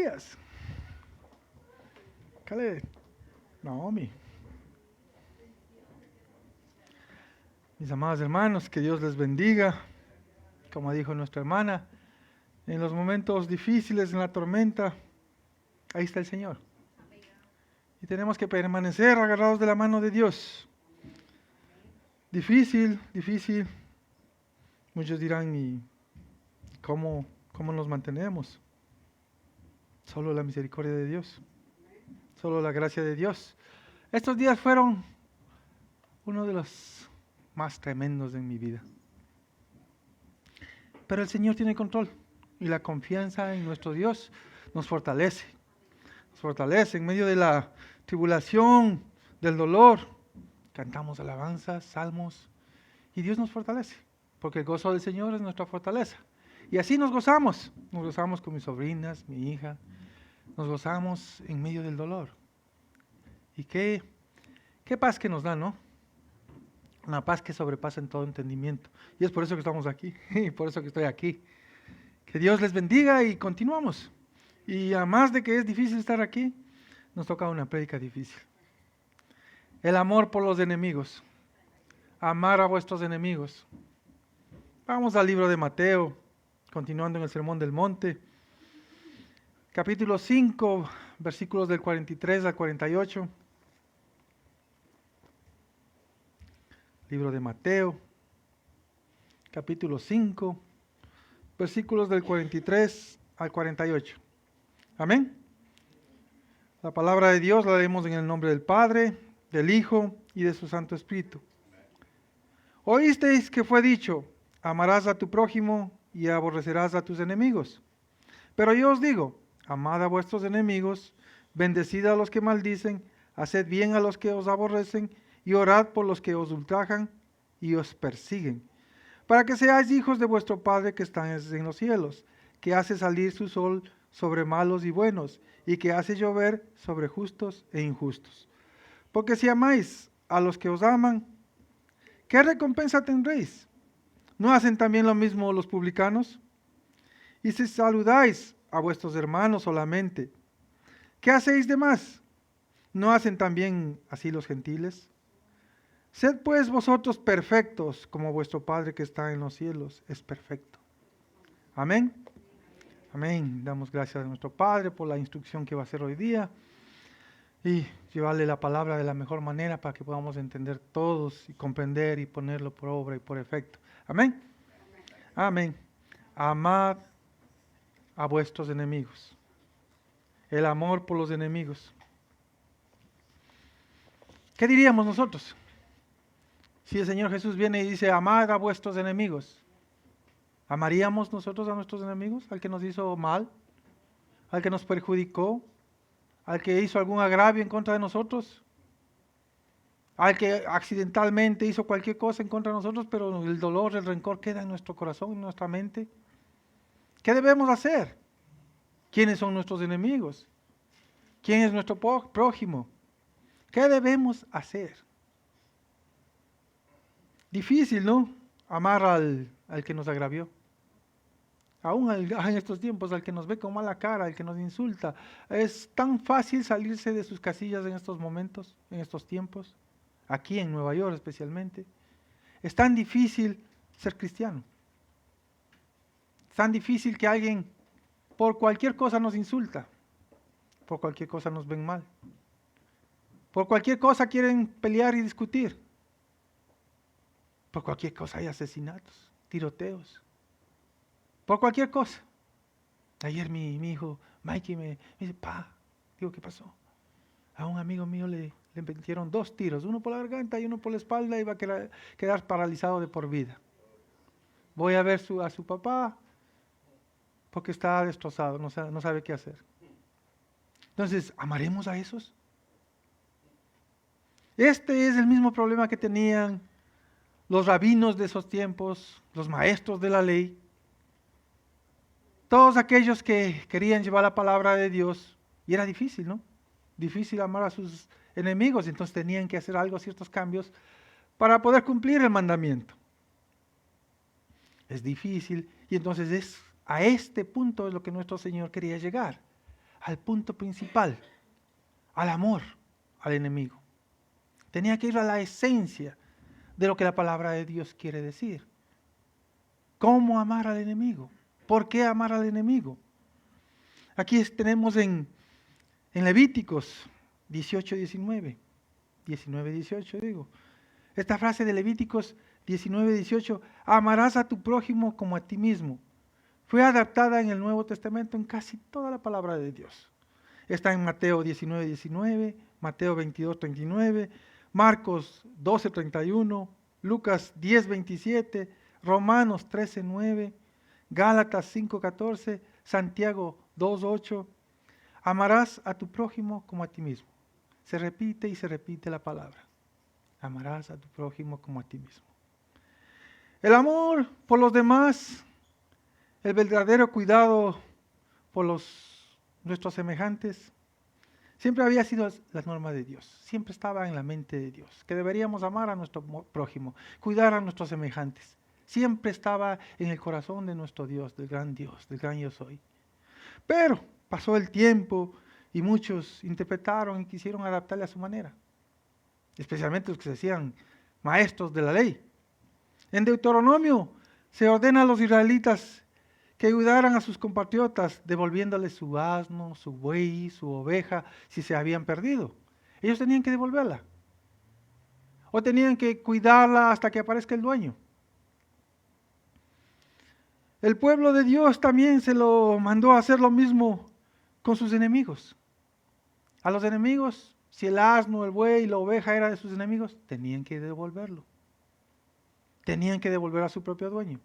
días. Caleb, Naomi. Mis amados hermanos, que Dios les bendiga. Como dijo nuestra hermana, en los momentos difíciles, en la tormenta, ahí está el Señor. Y tenemos que permanecer agarrados de la mano de Dios. Difícil. Muchos dirán, ¿y cómo nos mantenemos? Solo la misericordia de Dios. Solo la gracia de Dios. Estos días fueron uno de los más tremendos en mi vida. Pero el Señor tiene control. Y la confianza en nuestro Dios nos fortalece. Nos fortalece en medio de la tribulación, del dolor. Cantamos alabanzas, salmos. Y Dios nos fortalece. Porque el gozo del Señor es nuestra fortaleza. Y así nos gozamos. Nos gozamos con mis sobrinas, mi hija. Nos gozamos en medio del dolor. Y qué paz que nos da, ¿no? Una paz que sobrepasa en todo entendimiento. Y es por eso que estamos aquí. Y por eso que estoy aquí. Que Dios les bendiga y continuamos. Y además de que es difícil estar aquí, nos toca una prédica difícil. El amor por los enemigos. Amar a vuestros enemigos. Vamos al libro de Mateo, continuando en el Sermón del Monte. Capítulo 5, versículos del 43 al 48. Libro de Mateo, capítulo 5, versículos del 43 al 48. Amén. La palabra de Dios la leemos en el nombre del Padre, del Hijo y de su Santo Espíritu. Oísteis que fue dicho, amarás a tu prójimo y aborrecerás a tus enemigos. Pero yo os digo, amad a vuestros enemigos, bendecid a los que maldicen, haced bien a los que os aborrecen, y orad por los que os ultrajan y os persiguen, para que seáis hijos de vuestro Padre que está en los cielos, que hace salir su sol sobre malos y buenos, y que hace llover sobre justos e injustos. Porque si amáis a los que os aman, ¿qué recompensa tendréis? ¿No hacen también lo mismo los publicanos? Y si saludáis a vuestros hermanos solamente, ¿qué hacéis de más? ¿No hacen también así los gentiles? Sed pues vosotros perfectos, como vuestro Padre que está en los cielos es perfecto. Amén. Amén. Damos gracias a nuestro Padre por la instrucción que va a hacer hoy día y llevarle la palabra de la mejor manera para que podamos entender todos y comprender y ponerlo por obra y por efecto. Amén. Amén. Amad a vuestros enemigos. El amor por los enemigos. ¿Qué diríamos nosotros? Si el Señor Jesús viene y dice, amad a vuestros enemigos, ¿amaríamos nosotros a nuestros enemigos? ¿Al que nos hizo mal? ¿Al que nos perjudicó? ¿Al que hizo algún agravio en contra de nosotros? ¿Al que accidentalmente hizo cualquier cosa en contra de nosotros, pero el dolor, el rencor queda en nuestro corazón, en nuestra mente? ¿Qué debemos hacer? ¿Quiénes son nuestros enemigos? ¿Quién es nuestro prójimo? ¿Qué debemos hacer? Difícil, ¿no? Amar al que nos agravió. Aún en estos tiempos, al que nos ve con mala cara, al que nos insulta. Es tan fácil salirse de sus casillas en estos momentos, en estos tiempos. Aquí en Nueva York especialmente. Es tan difícil ser cristiano. Es tan difícil que alguien por cualquier cosa nos insulta. Por cualquier cosa nos ven mal. Por cualquier cosa quieren pelear y discutir. Por cualquier cosa hay asesinatos, tiroteos. Por cualquier cosa. Ayer mi hijo, Mikey, me dice, digo, ¿qué pasó? A un amigo mío le metieron 2 tiros, uno por la garganta y uno por la espalda, y va a quedar paralizado de por vida. Voy a ver a su papá porque está destrozado, no sabe qué hacer. Entonces, ¿amaremos a esos? Este es el mismo problema que tenían los rabinos de esos tiempos, los maestros de la ley, todos aquellos que querían llevar la palabra de Dios, y era difícil, ¿no? Difícil amar a sus enemigos, entonces tenían que hacer ciertos cambios para poder cumplir el mandamiento. Es difícil, y entonces a este punto es lo que nuestro Señor quería llegar, al punto principal, al amor al enemigo. Tenía que ir a la esencia de lo que la palabra de Dios quiere decir. ¿Cómo amar al enemigo? ¿Por qué amar al enemigo? Aquí tenemos en Levíticos 18, 19. 19, 18 digo. Esta frase de Levíticos 19, 18, amarás a tu prójimo como a ti mismo. Fue adaptada en el Nuevo Testamento en casi toda la palabra de Dios. Está en Mateo 19, 19, Mateo 22, 39, Marcos 12, 31, Lucas 10, 27, Romanos 13, 9, Gálatas 5, 14, Santiago 2, 8. Amarás a tu prójimo como a ti mismo. Se repite y se repite la palabra. Amarás a tu prójimo como a ti mismo. El amor por los demás, el verdadero cuidado por nuestros semejantes, siempre había sido la norma de Dios. Siempre estaba en la mente de Dios, que deberíamos amar a nuestro prójimo, cuidar a nuestros semejantes. Siempre estaba en el corazón de nuestro Dios, del gran yo soy. Pero pasó el tiempo y muchos interpretaron y quisieron adaptarle a su manera. Especialmente los que se decían maestros de la ley. En Deuteronomio se ordena a los israelitas que ayudaran a sus compatriotas devolviéndoles su asno, su buey, su oveja, si se habían perdido. Ellos tenían que devolverla. O tenían que cuidarla hasta que aparezca el dueño. El pueblo de Dios también se lo mandó a hacer lo mismo con sus enemigos. A los enemigos, si el asno, el buey, la oveja era de sus enemigos, tenían que devolverlo. Tenían que devolver a su propio dueño.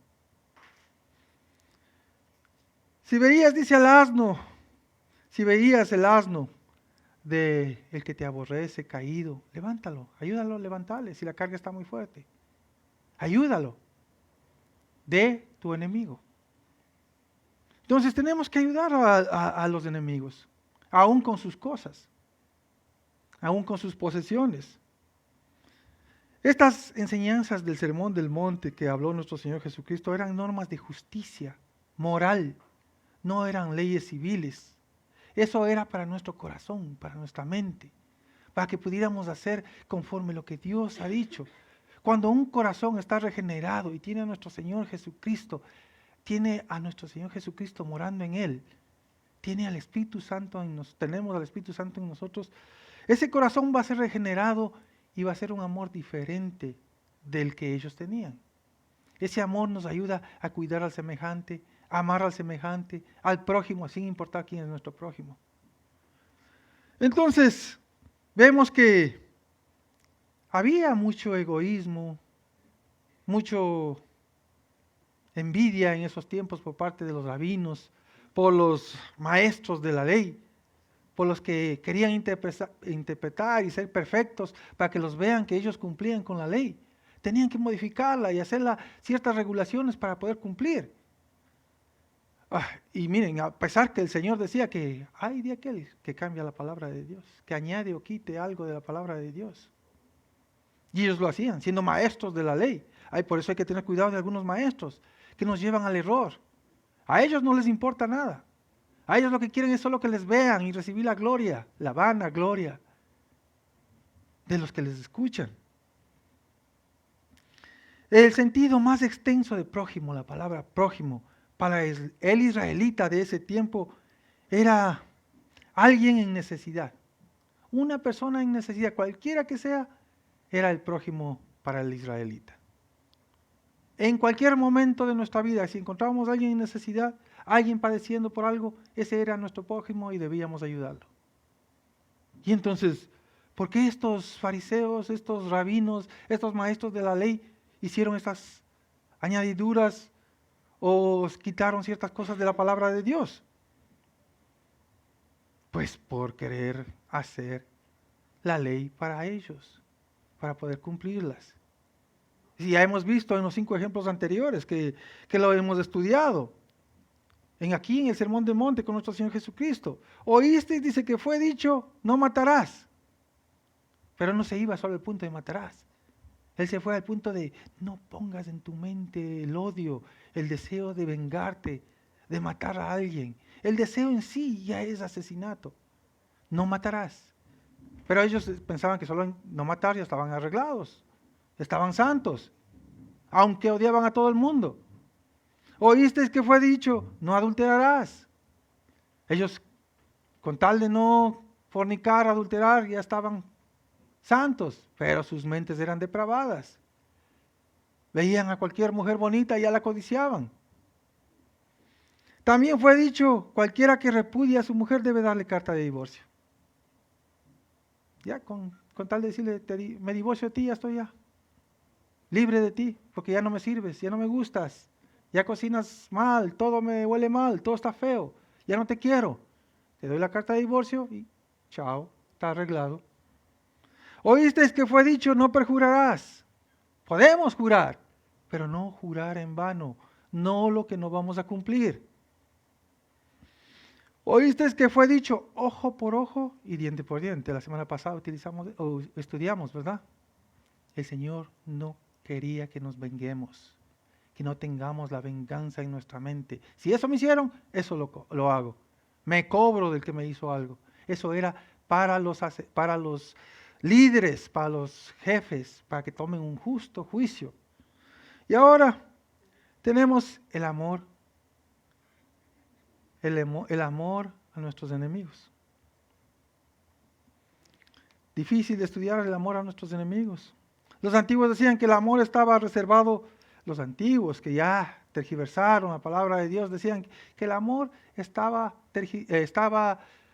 Si veías, dice al asno, si veías el asno de el que te aborrece caído, levántalo, ayúdalo a levantarle si la carga está muy fuerte. Ayúdalo de tu enemigo. Entonces tenemos que ayudar a los enemigos, aún con sus cosas, aún con sus posesiones. Estas enseñanzas del Sermón del Monte que habló nuestro Señor Jesucristo eran normas de justicia moral, no eran leyes civiles. Eso era para nuestro corazón, para nuestra mente, para que pudiéramos hacer conforme lo que Dios ha dicho. Cuando un corazón está regenerado y tiene a nuestro Señor Jesucristo, tiene a nuestro Señor Jesucristo morando en él, tiene al Espíritu Santo en nosotros, tenemos al Espíritu Santo en nosotros, ese corazón va a ser regenerado y va a ser un amor diferente del que ellos tenían. Ese amor nos ayuda a cuidar al semejante, a amar al semejante, al prójimo, sin importar quién es nuestro prójimo. Entonces, vemos que había mucho egoísmo, mucho envidia en esos tiempos por parte de los rabinos, por los maestros de la ley, por los que querían interpretar y ser perfectos para que los vean que ellos cumplían con la ley. Tenían que modificarla y hacerla ciertas regulaciones para poder cumplir. Y miren, a pesar que el Señor decía que hay de aquel que cambia la palabra de Dios, que añade o quite algo de la palabra de Dios. Y ellos lo hacían, siendo maestros de la ley. Por eso hay que tener cuidado de algunos maestros que nos llevan al error. A ellos no les importa nada. A ellos lo que quieren es solo que les vean y recibir la gloria, la vana gloria de los que les escuchan. El sentido más extenso de prójimo, la palabra prójimo, para el israelita de ese tiempo era alguien en necesidad. Una persona en necesidad, cualquiera que sea, era el prójimo para el israelita. En cualquier momento de nuestra vida, si encontrábamos a alguien en necesidad, alguien padeciendo por algo, ese era nuestro prójimo y debíamos ayudarlo. Y entonces, ¿por qué estos fariseos, estos rabinos, estos maestros de la ley hicieron estas añadiduras o quitaron ciertas cosas de la palabra de Dios? Pues por querer hacer la ley para ellos, para poder cumplirlas. Y ya hemos visto en los 5 ejemplos anteriores que lo hemos estudiado. Aquí en el Sermón del Monte con nuestro Señor Jesucristo. Oíste, dice que fue dicho, no matarás. Pero no se iba solo al punto de matarás. Él se fue al punto de no pongas en tu mente el odio, el deseo de vengarte, de matar a alguien. El deseo en sí ya es asesinato. No matarás. Pero ellos pensaban que solo en no matar ya estaban arreglados, estaban santos, aunque odiaban a todo el mundo. Oísteis que fue dicho, no adulterarás. Ellos, con tal de no fornicar, adulterar, ya estaban santos, pero sus mentes eran depravadas. Veían a cualquier mujer bonita y ya la codiciaban. También fue dicho, cualquiera que repudie a su mujer debe darle carta de divorcio. Ya con tal de decirle, me divorcio de ti, ya estoy ya libre de ti, porque ya no me sirves, ya no me gustas, ya cocinas mal, todo me huele mal, todo está feo, ya no te quiero. Te doy la carta de divorcio y chao, está arreglado. Oísteis que fue dicho, no perjurarás. Podemos jurar, pero no jurar en vano, no lo que no vamos a cumplir. Oísteis que fue dicho, ojo por ojo y diente por diente. La semana pasada estudiamos, ¿verdad? El Señor no quería que nos venguemos, que no tengamos la venganza en nuestra mente. Si eso me hicieron, eso lo hago. Me cobro del que me hizo algo. Eso era para los líderes, para los jefes, para que tomen un justo juicio. Y ahora tenemos el amor. El amor a nuestros enemigos. Difícil de estudiar el amor a nuestros enemigos. Los antiguos decían que el amor estaba reservado, los antiguos que ya tergiversaron la palabra de Dios, decían que el amor estaba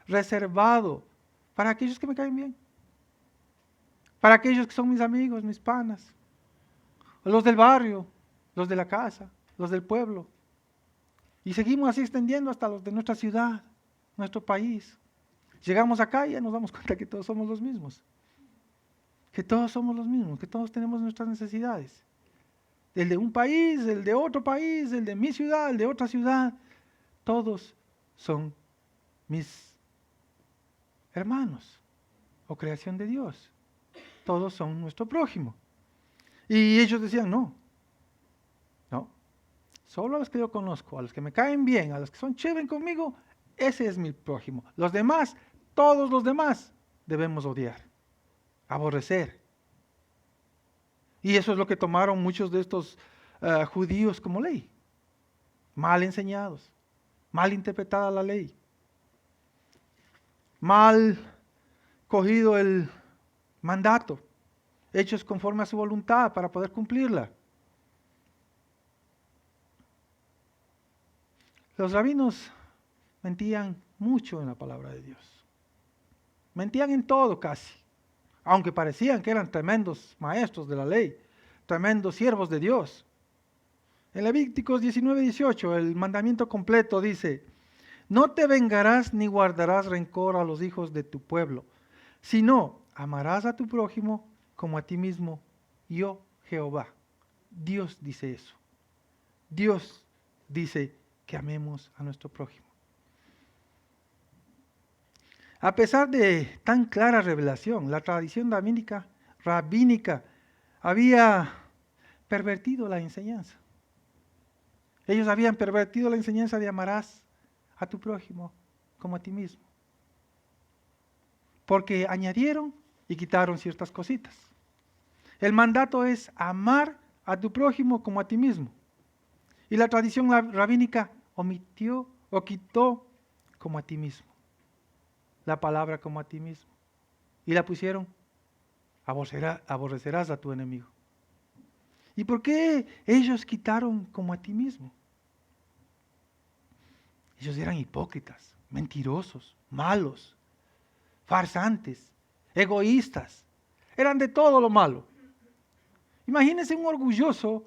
reservado para aquellos que me caen bien, para aquellos que son mis amigos, mis panas, los del barrio, los de la casa, los del pueblo. Y seguimos así extendiendo hasta los de nuestra ciudad, nuestro país. Llegamos acá y ya nos damos cuenta que todos somos los mismos. Que todos somos los mismos, que todos tenemos nuestras necesidades. El de un país, el de otro país, el de mi ciudad, el de otra ciudad. Todos son mis hermanos o creación de Dios. Todos son nuestro prójimo. Y ellos decían, no. Solo a los que yo conozco, a los que me caen bien, a los que son chéveres conmigo, ese es mi prójimo. Los demás, todos los demás, debemos odiar, aborrecer. Y eso es lo que tomaron muchos de estos judíos como ley. Mal enseñados, mal interpretada la ley, mal cogido el mandato, hechos conforme a su voluntad para poder cumplirla. Los rabinos mentían mucho en la palabra de Dios. Mentían en todo casi, aunque parecían que eran tremendos maestros de la ley, tremendos siervos de Dios. En Levíticos 19:18, el mandamiento completo dice, no te vengarás ni guardarás rencor a los hijos de tu pueblo, sino amarás a tu prójimo como a ti mismo, yo Jehová. Dios dice eso. Dios dice que amemos a nuestro prójimo. A pesar de tan clara revelación, la tradición rabínica había pervertido la enseñanza. Ellos habían pervertido la enseñanza de amarás a tu prójimo como a ti mismo. Porque añadieron y quitaron ciertas cositas. El mandato es amar a tu prójimo como a ti mismo. Y la tradición rabínica omitió o quitó como a ti mismo. La palabra como a ti mismo. Y la pusieron, aborrecerás a tu enemigo. ¿Y por qué ellos quitaron como a ti mismo? Ellos eran hipócritas, mentirosos, malos, farsantes, egoístas. Eran de todo lo malo. Imagínense un orgulloso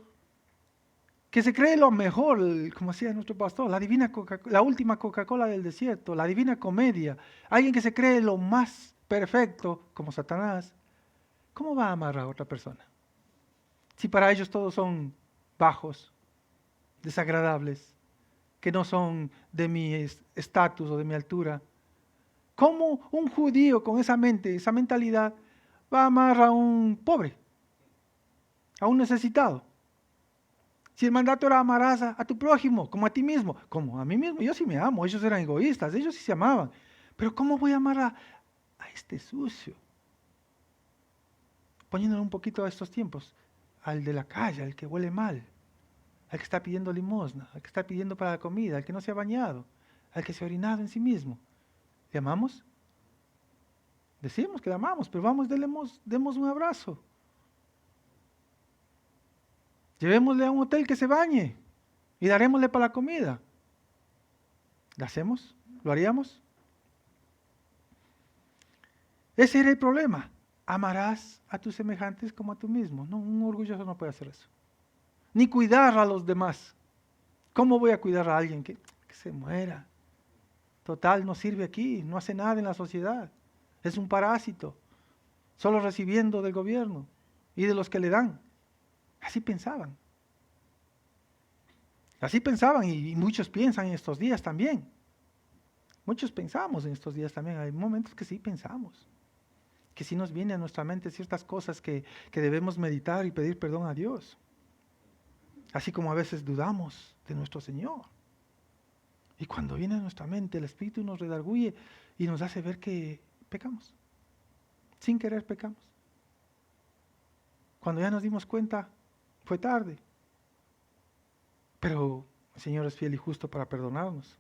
que se cree lo mejor, como decía nuestro pastor, la última Coca-Cola del desierto, la divina comedia, alguien que se cree lo más perfecto, como Satanás, ¿cómo va a amar a otra persona? Si para ellos todos son bajos, desagradables, que no son de mi estatus o de mi altura. ¿Cómo un judío con esa mente, esa mentalidad, va a amar a un pobre, a un necesitado? Si el mandato era amarás a tu prójimo, como a ti mismo, como a mí mismo, yo sí me amo, ellos eran egoístas, ellos sí se amaban. Pero ¿cómo voy a amar a este sucio? Poniéndole un poquito a estos tiempos, al de la calle, al que huele mal, al que está pidiendo limosna, al que está pidiendo para la comida, al que no se ha bañado, al que se ha orinado en sí mismo. ¿Le amamos? Decimos que le amamos, pero vamos, demos un abrazo. Llevémosle a un hotel que se bañe y darémosle para la comida. ¿Lo hacemos? ¿Lo haríamos? Ese era el problema. Amarás a tus semejantes como a tú mismo. No, un orgulloso no puede hacer eso. Ni cuidar a los demás. ¿Cómo voy a cuidar a alguien que se muera? Total, no sirve aquí, no hace nada en la sociedad. Es un parásito, solo recibiendo del gobierno y de los que le dan. Así pensaban. Así pensaban y muchos piensan en estos días también. Muchos pensamos en estos días también. Hay momentos que sí pensamos. Que sí nos vienen a nuestra mente ciertas cosas que debemos meditar y pedir perdón a Dios. Así como a veces dudamos de nuestro Señor. Y cuando viene a nuestra mente, el Espíritu nos redarguye y nos hace ver que pecamos. Sin querer pecamos. Cuando ya nos dimos cuenta, fue tarde. Pero el Señor es fiel y justo para perdonarnos.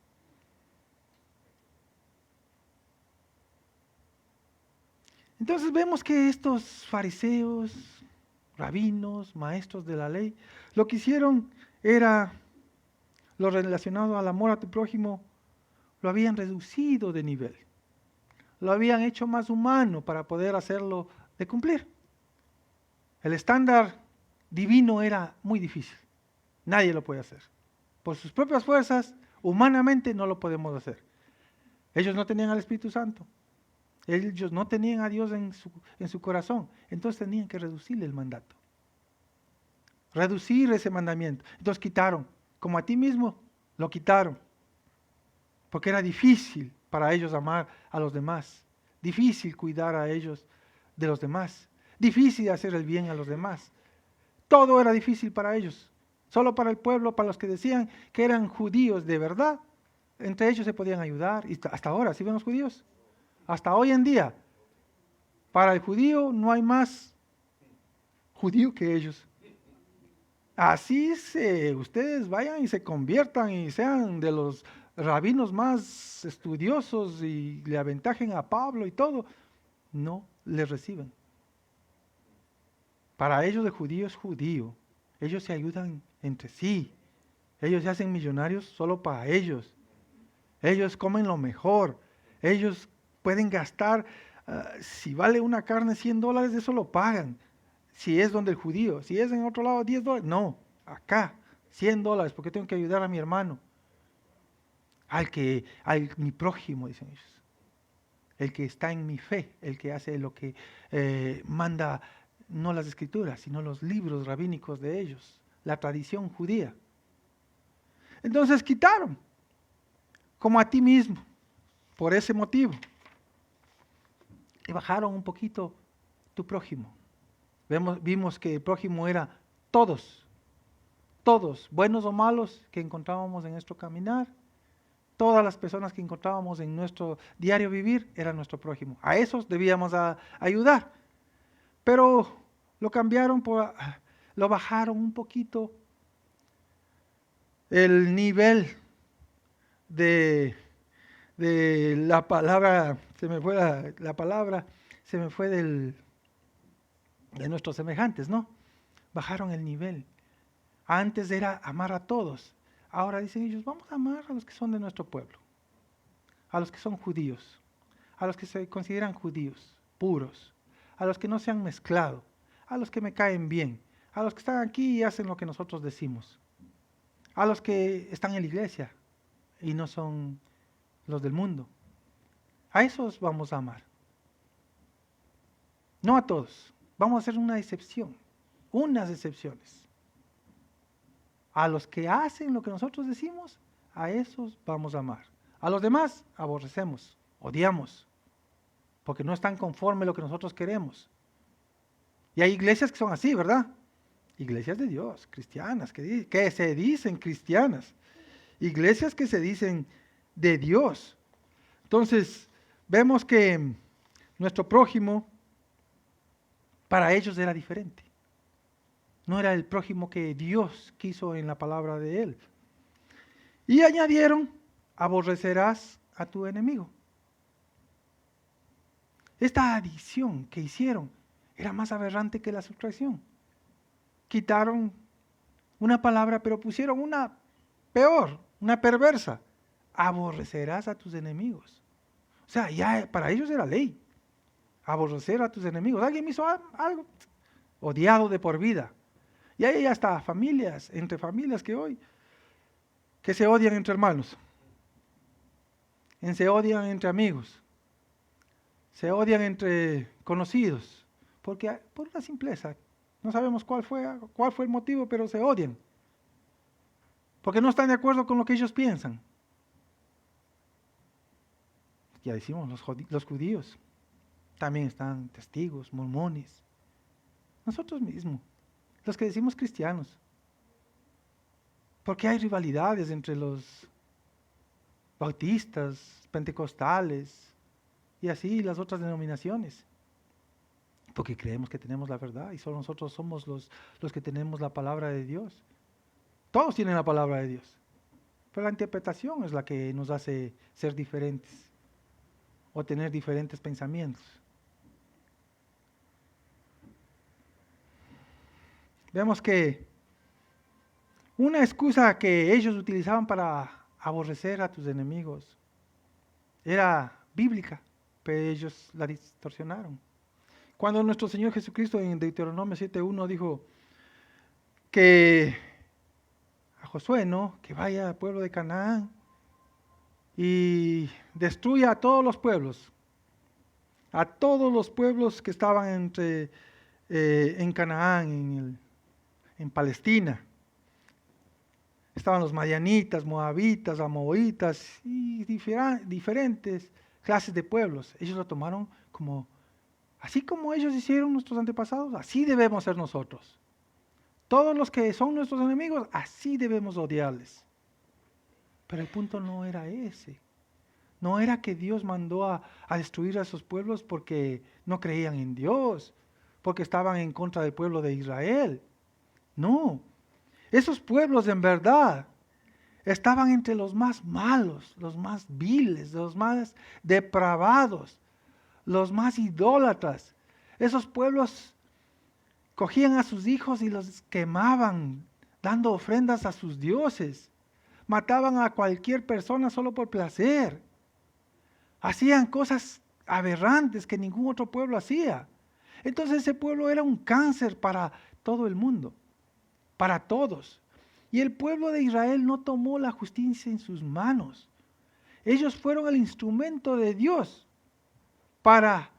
Entonces vemos que estos fariseos, rabinos, maestros de la ley, lo que hicieron era, lo relacionado al amor a tu prójimo, lo habían reducido de nivel. Lo habían hecho más humano para poder hacerlo de cumplir. El estándar divino era muy difícil. Nadie lo puede hacer. Por sus propias fuerzas, humanamente no lo podemos hacer. Ellos no tenían al Espíritu Santo. Ellos no tenían a Dios en su corazón. Entonces tenían que reducirle el mandato. Reducir ese mandamiento. Entonces quitaron. Como a ti mismo, lo quitaron. Porque era difícil para ellos amar a los demás. Difícil cuidar a ellos de los demás. Difícil hacer el bien a los demás. Todo era difícil para ellos. Solo para el pueblo, para los que decían que eran judíos de verdad, entre ellos se podían ayudar. Y hasta ahora, ¿sí ven los judíos? Hasta hoy en día, para el judío no hay más judío que ellos. Así ustedes vayan y se conviertan y sean de los rabinos más estudiosos y le aventajen a Pablo y todo, no les reciben. Para ellos el judío es judío. Ellos se ayudan entre sí. Ellos se hacen millonarios solo para ellos. Ellos comen lo mejor. Ellos pueden gastar, si vale una carne $100, eso lo pagan. Si es donde el judío, si es en otro lado $10, no, acá $100, porque tengo que ayudar a mi hermano. Mi prójimo, dicen ellos. El que está en mi fe, el que hace lo que manda, no las escrituras, sino los libros rabínicos de ellos, la tradición judía. Entonces quitaron, como a ti mismo, por ese motivo. Y bajaron un poquito tu prójimo. Vimos que el prójimo era todos, buenos o malos que encontrábamos en nuestro caminar. Todas las personas que encontrábamos en nuestro diario vivir eran nuestro prójimo. A esos debíamos ayudar. Pero lo cambiaron, lo bajaron un poquito el nivel de la palabra, se me fue la palabra, se me fue de nuestros semejantes, ¿no? Bajaron el nivel. Antes era amar a todos. Ahora dicen ellos, vamos a amar a los que son de nuestro pueblo, a los que son judíos, a los que se consideran judíos, puros, a los que no se han mezclado, a los que me caen bien, a los que están aquí y hacen lo que nosotros decimos, a los que están en la iglesia y no son los del mundo. A esos vamos a amar. No a todos. Vamos a hacer una excepción, unas excepciones. A los que hacen lo que nosotros decimos, a esos vamos a amar. A los demás aborrecemos, odiamos, porque no están conforme a lo que nosotros queremos. Y hay iglesias que son así, ¿verdad? iglesias de Dios, cristianas, que se dicen cristianas, iglesias que se dicen de Dios. Entonces, vemos que nuestro prójimo, para ellos era diferente. No era el prójimo que Dios quiso en la palabra de Él. Y añadieron, aborrecerás a tu enemigo. Esta adición que hicieron era más aberrante que la sustracción. Quitaron una palabra, pero pusieron una peor, una perversa. Aborrecerás a tus enemigos. O sea, ya para ellos era ley. Aborrecer a tus enemigos. Alguien me hizo algo, odiado de por vida. Y hay hasta familias, entre familias que se odian entre hermanos. Se odian entre amigos. Se odian entre conocidos. Porque por una simpleza. No sabemos cuál fue el motivo, pero se odian. Porque no están de acuerdo con lo que ellos piensan. Ya decimos, los judíos. También están testigos, mormones. Nosotros mismos, los que decimos cristianos. Porque hay rivalidades entre los bautistas, pentecostales y así las otras denominaciones. Porque creemos que tenemos la verdad y solo nosotros somos los que tenemos la palabra de Dios. Todos tienen la palabra de Dios. Pero la interpretación es la que nos hace ser diferentes o tener diferentes pensamientos. Vemos que una excusa que ellos utilizaban para aborrecer a tus enemigos era bíblica, pero ellos la distorsionaron. Cuando nuestro Señor Jesucristo en Deuteronomio 7:1 dijo que a Josué, ¿no?, que vaya al pueblo de Canaán y destruya a todos los pueblos que estaban en Canaán, en Palestina. Estaban los madianitas, moabitas, amorritas y diferentes clases de pueblos. Ellos lo tomaron como, así como ellos hicieron nuestros antepasados, así debemos ser nosotros. Todos los que son nuestros enemigos, así debemos odiarles. Pero el punto no era ese. No era que Dios mandó a destruir a esos pueblos porque no creían en Dios, porque estaban en contra del pueblo de Israel. No. Esos pueblos en verdad estaban entre los más malos, los más viles, los más depravados, los más idólatras. Esos pueblos cogían a sus hijos y los quemaban, dando ofrendas a sus dioses. Mataban a cualquier persona solo por placer. Hacían cosas aberrantes que ningún otro pueblo hacía. Entonces ese pueblo era un cáncer para todo el mundo, para todos. Y el pueblo de Israel no tomó la justicia en sus manos. Ellos fueron el instrumento de Dios para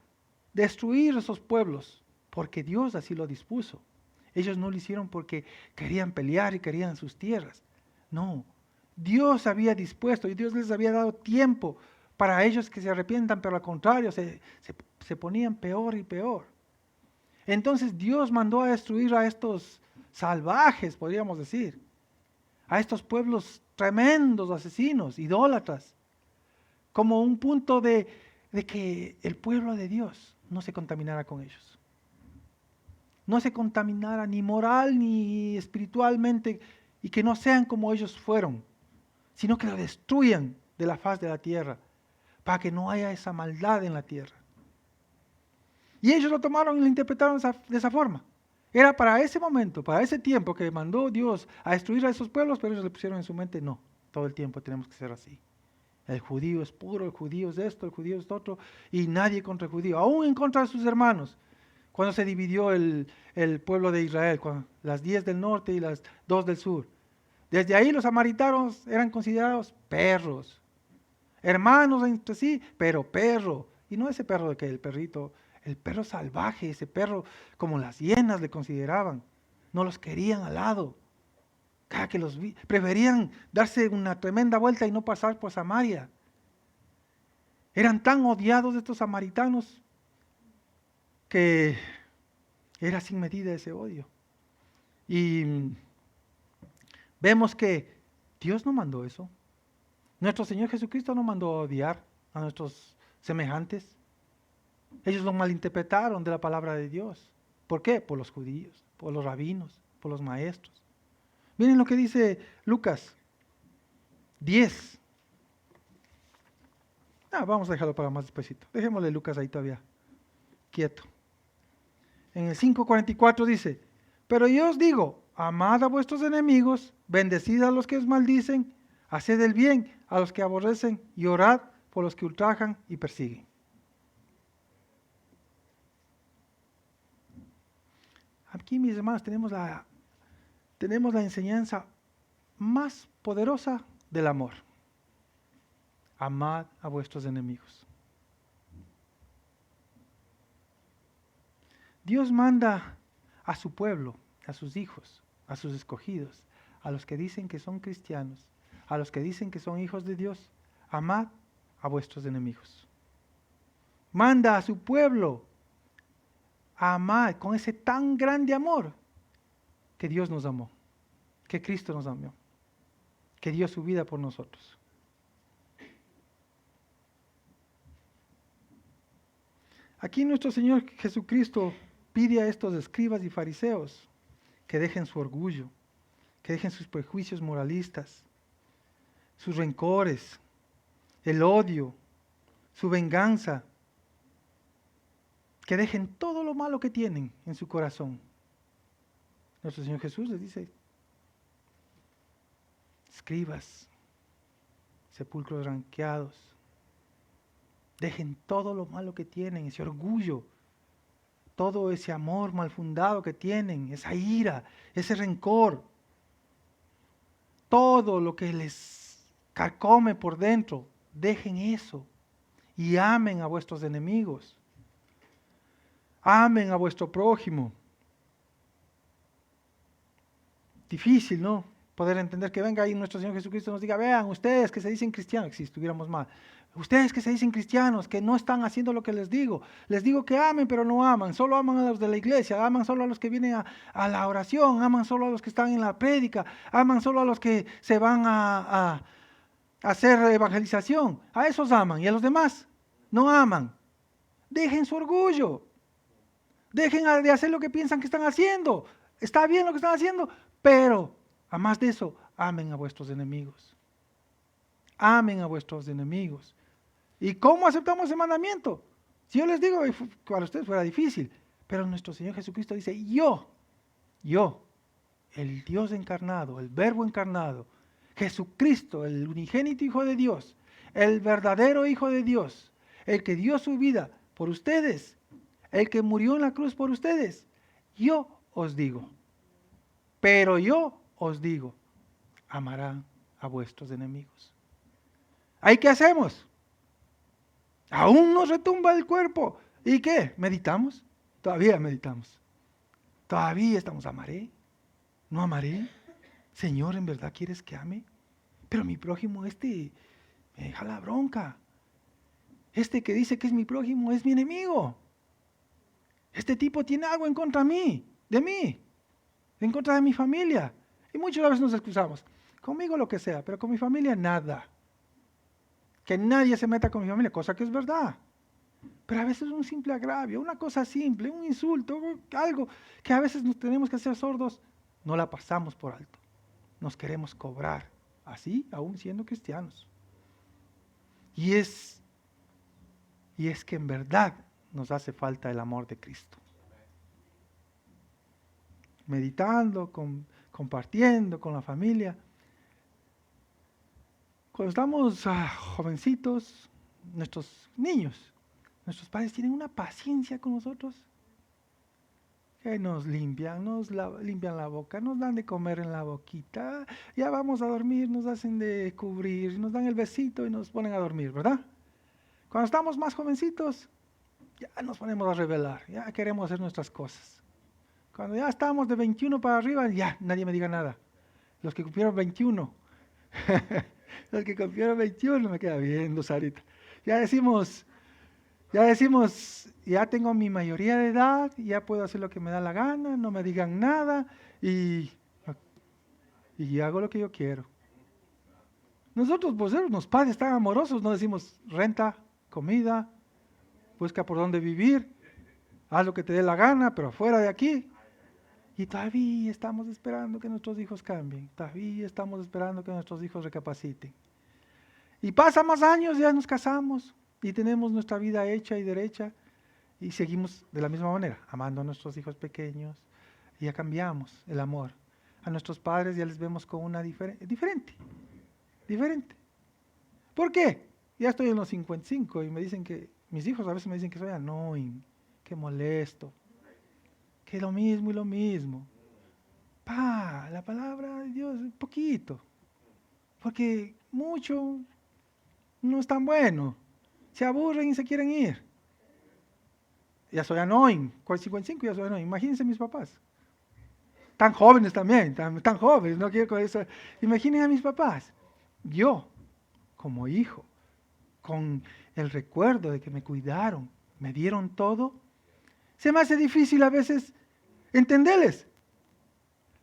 destruir esos pueblos, porque Dios así lo dispuso. Ellos no lo hicieron porque querían pelear y querían sus tierras. No, Dios había dispuesto y Dios les había dado tiempo para ellos que se arrepientan, pero al contrario, se ponían peor y peor. Entonces Dios mandó a destruir a estos salvajes, podríamos decir, a estos pueblos tremendos, asesinos, idólatras, como un punto de que el pueblo de Dios no se contaminara con ellos. No se contaminara ni moral ni espiritualmente y que no sean como ellos fueron, sino que lo destruyan de la faz de la tierra, para que no haya esa maldad en la tierra. Y ellos lo tomaron y lo interpretaron de esa forma. Era para ese momento, para ese tiempo que mandó Dios a destruir a esos pueblos, pero ellos le pusieron en su mente, no, todo el tiempo tenemos que ser así. El judío es puro, el judío es esto, el judío es otro, y nadie contra el judío, aún en contra de sus hermanos. Cuando se dividió el pueblo de Israel, las 10 del norte y las 2 del sur. Desde ahí los samaritanos eran considerados perros. Hermanos entre sí, pero perro. Y no ese perro de que el perrito, el perro salvaje, ese perro como las hienas le consideraban. No los querían al lado. Cada que los vi, preferían darse una tremenda vuelta y no pasar por Samaria. Eran tan odiados estos samaritanos que era sin medida ese odio. Y vemos que Dios no mandó eso. Nuestro Señor Jesucristo no mandó odiar a nuestros semejantes. Ellos lo malinterpretaron de la palabra de Dios. ¿Por qué? Por los judíos, por los rabinos, por los maestros. Miren lo que dice Lucas 10. Vamos a dejarlo para más despacito. Dejémosle Lucas ahí todavía, quieto. En el 5:44 dice, pero yo os digo, amad a vuestros enemigos, bendecid a los que os maldicen, haced el bien a los que aborrecen y orad por los que ultrajan y persiguen. Aquí, mis hermanos, tenemos la enseñanza más poderosa del amor. Amad a vuestros enemigos. Dios manda a su pueblo, a sus hijos, a sus escogidos, a los que dicen que son cristianos, a los que dicen que son hijos de Dios, amad a vuestros enemigos. Manda a su pueblo a amar con ese tan grande amor que Dios nos amó, que Cristo nos amó, que dio su vida por nosotros. Aquí nuestro Señor Jesucristo pide a estos escribas y fariseos que dejen su orgullo, que dejen sus prejuicios moralistas, sus rencores, el odio, su venganza, que dejen todo lo malo que tienen en su corazón. Nuestro Señor Jesús les dice, escribas, sepulcros ranqueados, dejen todo lo malo que tienen, ese orgullo, todo ese amor mal fundado que tienen, esa ira, ese rencor, todo lo que les carcome por dentro, dejen eso y amen a vuestros enemigos. Amen a vuestro prójimo. Difícil, ¿no? Poder entender que venga ahí nuestro Señor Jesucristo y nos diga, vean, ustedes que se dicen cristianos, si estuviéramos mal, ustedes que se dicen cristianos, que no están haciendo lo que les digo que amen, pero no aman, solo aman a los de la iglesia, aman solo a los que vienen a la oración, aman solo a los que están en la prédica, aman solo a los que se van a hacer evangelización, a esos aman, y a los demás no aman. Dejen su orgullo, dejen de hacer lo que piensan que están haciendo, está bien lo que están haciendo, pero a más de eso, amen a vuestros enemigos. Amen a vuestros enemigos. ¿Y cómo aceptamos ese mandamiento? Si yo les digo, para ustedes fuera difícil, pero nuestro Señor Jesucristo dice, yo, el Dios encarnado, el Verbo encarnado, Jesucristo, el unigénito Hijo de Dios, el verdadero Hijo de Dios, el que dio su vida por ustedes, el que murió en la cruz por ustedes, yo os digo, pero yo os digo, amarán a vuestros enemigos. ¿Ahí qué hacemos? Aún nos retumba el cuerpo. ¿Y qué? ¿Meditamos? Todavía meditamos. Todavía estamos, ¿amaré? ¿No amaré? Señor, ¿en verdad quieres que ame? Pero mi prójimo me deja la bronca. Este que dice que es mi prójimo es mi enemigo. Este tipo tiene algo en contra de mí, en contra de mi familia. Y muchas veces nos excusamos. Conmigo lo que sea, pero con mi familia nada. Que nadie se meta con mi familia, cosa que es verdad. Pero a veces un simple agravio, una cosa simple, un insulto, algo que a veces nos tenemos que hacer sordos, no la pasamos por alto. Nos queremos cobrar, así aún siendo cristianos. Y es que en verdad nos hace falta el amor de Cristo. Meditando, compartiendo con la familia. Cuando estamos jovencitos, nuestros niños, nuestros padres tienen una paciencia con nosotros que nos limpian la boca, nos dan de comer en la boquita, ya vamos a dormir, nos hacen de cubrir, nos dan el besito y nos ponen a dormir, ¿verdad? Cuando estamos más jovencitos, ya nos ponemos a rebelar, ya queremos hacer nuestras cosas. Cuando ya estamos de 21 para arriba, ya nadie me diga nada. Los que cumplieron 21, los que cumplieron 21 me queda viendo, Sarita. Ya decimos, Ya decimos, ya tengo mi mayoría de edad, ya puedo hacer lo que me da la gana, no me digan nada y hago lo que yo quiero. Nosotros, pues, los padres tan amorosos, no decimos renta, comida, busca por dónde vivir, haz lo que te dé la gana, pero fuera de aquí. Y todavía estamos esperando que nuestros hijos cambien, todavía estamos esperando que nuestros hijos recapaciten. Y pasan más años, ya nos casamos y tenemos nuestra vida hecha y derecha y seguimos de la misma manera, amando a nuestros hijos pequeños y ya cambiamos el amor. A nuestros padres ya les vemos con una diferente. ¿Por qué? Ya estoy en los 55 y me dicen que, mis hijos a veces me dicen que soy annoying, que molesto, que lo mismo y lo mismo. La palabra de Dios es poquito, porque mucho no es tan bueno. Se aburren y se quieren ir. Ya soy annoying, con 55 ya soy annoying. Imagínense mis papás. Tan jóvenes también, tan jóvenes, no quiero con eso. Imaginen a mis papás. Yo, como hijo, con el recuerdo de que me cuidaron, me dieron todo, se me hace difícil a veces entenderles.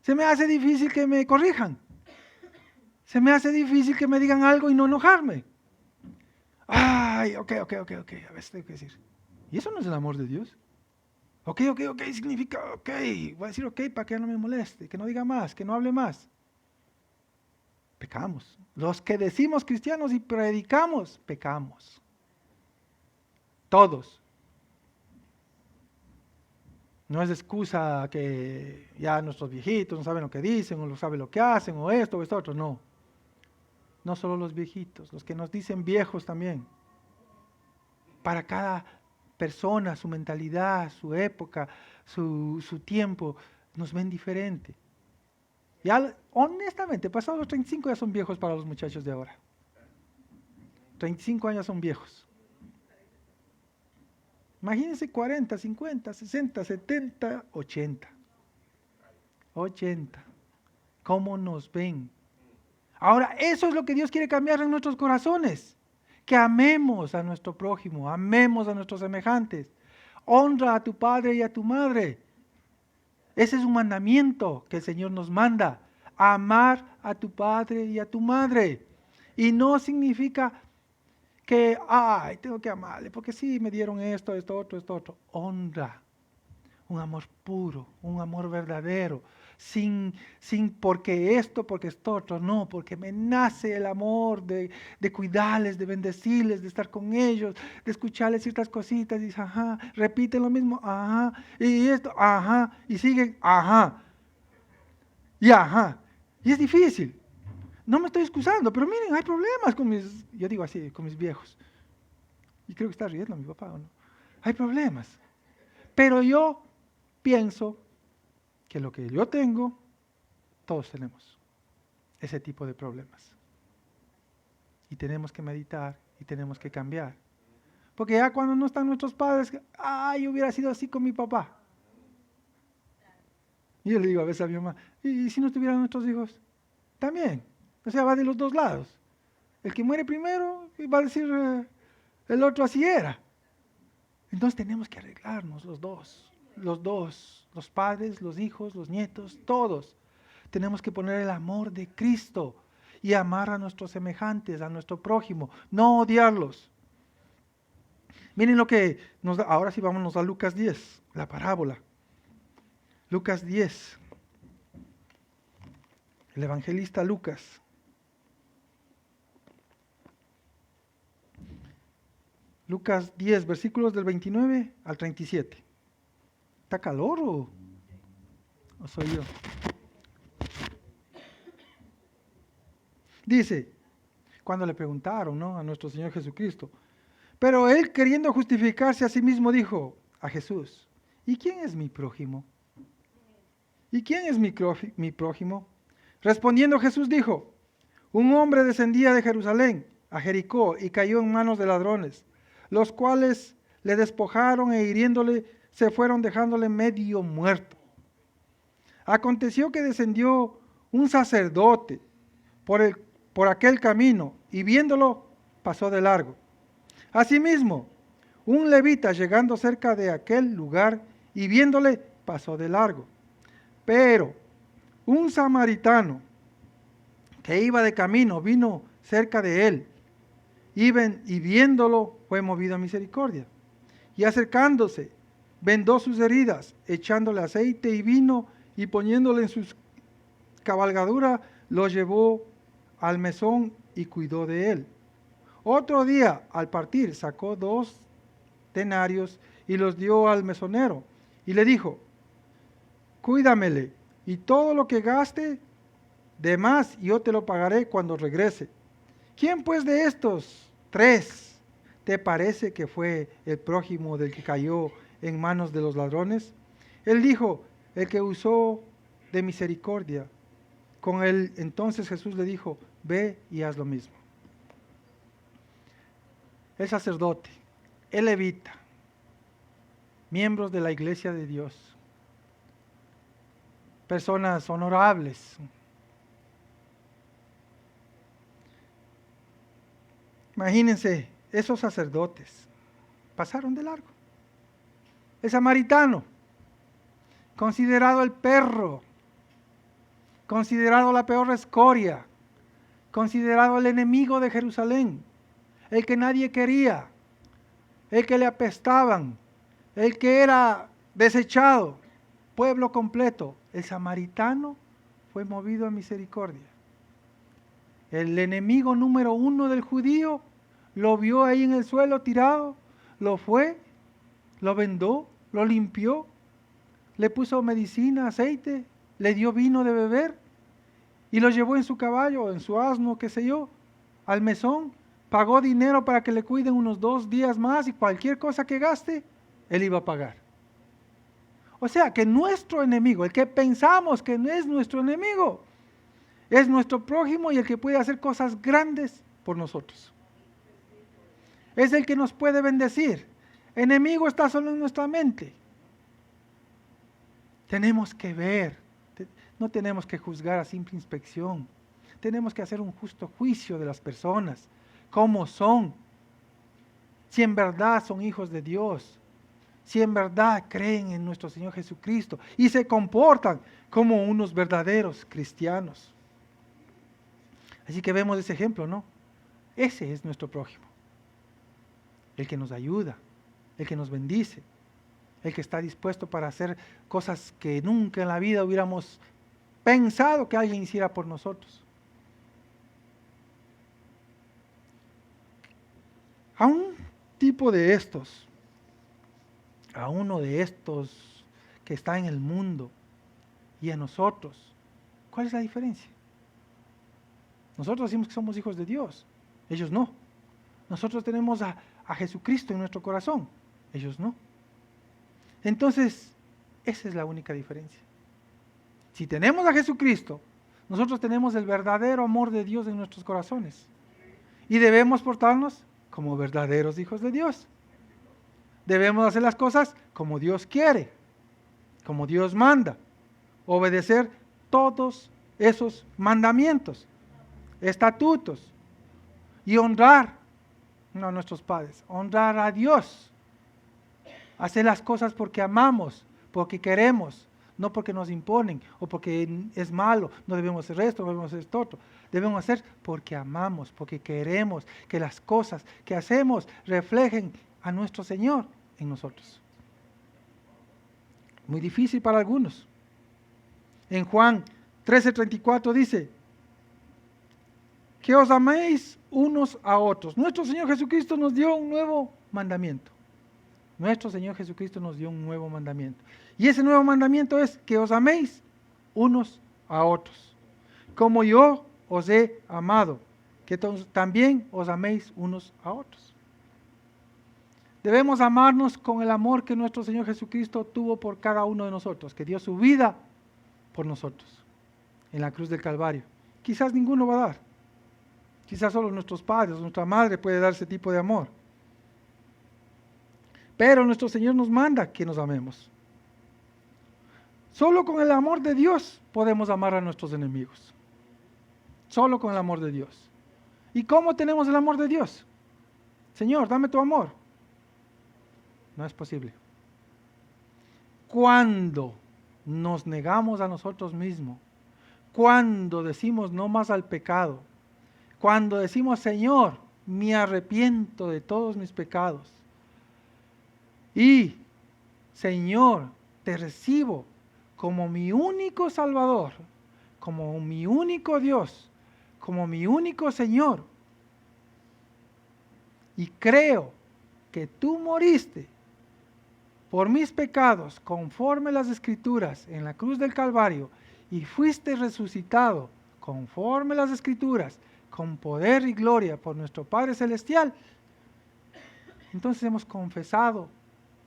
Se me hace difícil que me corrijan. Se me hace difícil que me digan algo y no enojarme. Ok, a veces tengo que decir. ¿Y eso no es el amor de Dios? Ok, significa ok. Voy a decir ok para que no me moleste, que no diga más, que no hable más. Pecamos. Los que decimos cristianos y predicamos, pecamos. Todos. No es excusa que ya nuestros viejitos no saben lo que dicen, o no saben lo que hacen, o esto o esto otro, no. No solo los viejitos, los que nos dicen viejos también. Para cada persona, su mentalidad, su época, su tiempo, nos ven diferente. Ya, honestamente, pasados los 35 ya son viejos para los muchachos de ahora. 35 años son viejos. Imagínense 40, 50, 60, 70, 80. 80. ¿Cómo nos ven? Ahora, eso es lo que Dios quiere cambiar en nuestros corazones. Que amemos a nuestro prójimo, amemos a nuestros semejantes. Honra a tu padre y a tu madre. Ese es un mandamiento que el Señor nos manda. Amar a tu padre y a tu madre. Y no significa que, tengo que amarle, porque sí, me dieron esto, esto otro. Honra. Un amor puro, un amor verdadero. Sin porque esto, porque esto otro, no, porque me nace el amor de cuidarles, de bendecirles, de estar con ellos, de escucharles ciertas cositas, y dice, repiten lo mismo, y esto, y siguen, y y es difícil. No me estoy excusando, pero miren, hay problemas con yo digo así, con mis viejos. Y creo que está riendo mi papá, ¿o no? Hay problemas. Pero yo pienso que lo que yo tengo, todos tenemos ese tipo de problemas. Y tenemos que meditar y tenemos que cambiar. Porque ya cuando no están nuestros padres, yo hubiera sido así con mi papá. Y yo le digo a veces a mi mamá, ¿y si no tuvieran nuestros hijos? También. O sea, va de los dos lados. El que muere primero va a decir, el otro así era. Entonces tenemos que arreglarnos los dos, los padres, los hijos, los nietos, todos. Tenemos que poner el amor de Cristo y amar a nuestros semejantes, a nuestro prójimo, no odiarlos. Miren lo que nos da, ahora sí vámonos a Lucas 10, la parábola. Lucas 10, el evangelista Lucas. Lucas 10, versículos del 29 al 37. ¿Está calor o soy yo? Dice, cuando le preguntaron, ¿no?, a nuestro Señor Jesucristo, pero él, queriendo justificarse a sí mismo, dijo a Jesús, ¿y quién es mi prójimo? ¿Y quién es mi prójimo? Respondiendo Jesús dijo, un hombre descendía de Jerusalén a Jericó y cayó en manos de ladrones, los cuales le despojaron e hiriéndole se fueron dejándole medio muerto. Aconteció que descendió un sacerdote por aquel camino y viéndolo pasó de largo. Asimismo, Un levita, llegando cerca de aquel lugar y viéndole, pasó de largo. Pero un samaritano que iba de camino vino cerca de él y viéndolo fue movido a misericordia. Y acercándose, vendó sus heridas, echándole aceite y vino y poniéndole en su cabalgadura, lo llevó al mesón y cuidó de él. Otro día, al partir, sacó 2 denarios y los dio al mesonero y le dijo: cuídamele, y todo lo que gaste de más yo te lo pagaré cuando regrese. ¿Quién pues de estos 3 te parece que fue el prójimo del que cayó en manos de los ladrones? Él dijo: el que usó de misericordia. Con él entonces Jesús le dijo: ve y haz lo mismo. El sacerdote, el levita, miembros de la iglesia de Dios, personas honorables. Imagínense, esos sacerdotes pasaron de largo. El samaritano, considerado el perro, considerado la peor escoria, considerado el enemigo de Jerusalén, el que nadie quería, el que le apestaban, el que era desechado, pueblo completo. El samaritano fue movido a misericordia. El enemigo número 1 del judío lo vio ahí en el suelo tirado, lo fue, lo vendó, lo limpió, le puso medicina, aceite, le dio vino de beber y lo llevó en su caballo, en su asno, qué sé yo, al mesón. Pagó dinero para que le cuiden unos 2 días más y cualquier cosa que gaste, él iba a pagar. O sea que nuestro enemigo, el que pensamos que no es nuestro enemigo, es nuestro prójimo y el que puede hacer cosas grandes por nosotros. Es el que nos puede bendecir. Enemigo está solo en nuestra mente. Tenemos que ver, no tenemos que juzgar a simple inspección. Tenemos que hacer un justo juicio de las personas, cómo son, si en verdad son hijos de Dios, si en verdad creen en nuestro Señor Jesucristo y se comportan como unos verdaderos cristianos. Así que vemos ese ejemplo, ¿no? Ese es nuestro prójimo, el que nos ayuda, el que nos bendice, el que está dispuesto para hacer cosas que nunca en la vida hubiéramos pensado que alguien hiciera por nosotros. A un tipo de estos, a uno de estos que está en el mundo y a nosotros, ¿cuál es la diferencia? Nosotros decimos que somos hijos de Dios, ellos no. Nosotros tenemos a Jesucristo en nuestro corazón, ellos no. Entonces, esa es la única diferencia. Si tenemos a Jesucristo, nosotros tenemos el verdadero amor de Dios en nuestros corazones y debemos portarnos como verdaderos hijos de Dios. Debemos hacer las cosas como Dios quiere, como Dios manda, obedecer todos esos mandamientos, estatutos y honrar no a nuestros padres, honrar a Dios, hacer las cosas porque amamos, porque queremos, no porque nos imponen o porque es malo, no debemos hacer esto, no debemos hacer esto otro. Debemos hacer porque amamos, porque queremos que las cosas que hacemos reflejen a nuestro Señor en nosotros. Muy difícil para algunos. En Juan 13:34 dice, que os améis unos a otros. Nuestro Señor Jesucristo nos dio un nuevo mandamiento. Nuestro Señor Jesucristo nos dio un nuevo mandamiento. Y ese nuevo mandamiento es que os améis unos a otros. Como yo os he amado, que también os améis unos a otros. Debemos amarnos con el amor que nuestro Señor Jesucristo tuvo por cada uno de nosotros, que dio su vida por nosotros en la cruz del Calvario. Quizás ninguno va a dar. Quizás solo nuestros padres, nuestra madre puede dar ese tipo de amor. Pero nuestro Señor nos manda que nos amemos. Solo con el amor de Dios podemos amar a nuestros enemigos. Solo con el amor de Dios. ¿Y cómo tenemos el amor de Dios? Señor, dame tu amor. No es posible. Cuando nos negamos a nosotros mismos, cuando decimos no más al pecado, cuando decimos, Señor, me arrepiento de todos mis pecados, y Señor, te recibo como mi único Salvador, como mi único Dios, como mi único Señor, y creo que tú moriste por mis pecados, conforme las Escrituras, en la cruz del Calvario, y fuiste resucitado, conforme las Escrituras, con poder y gloria por nuestro Padre Celestial, entonces hemos confesado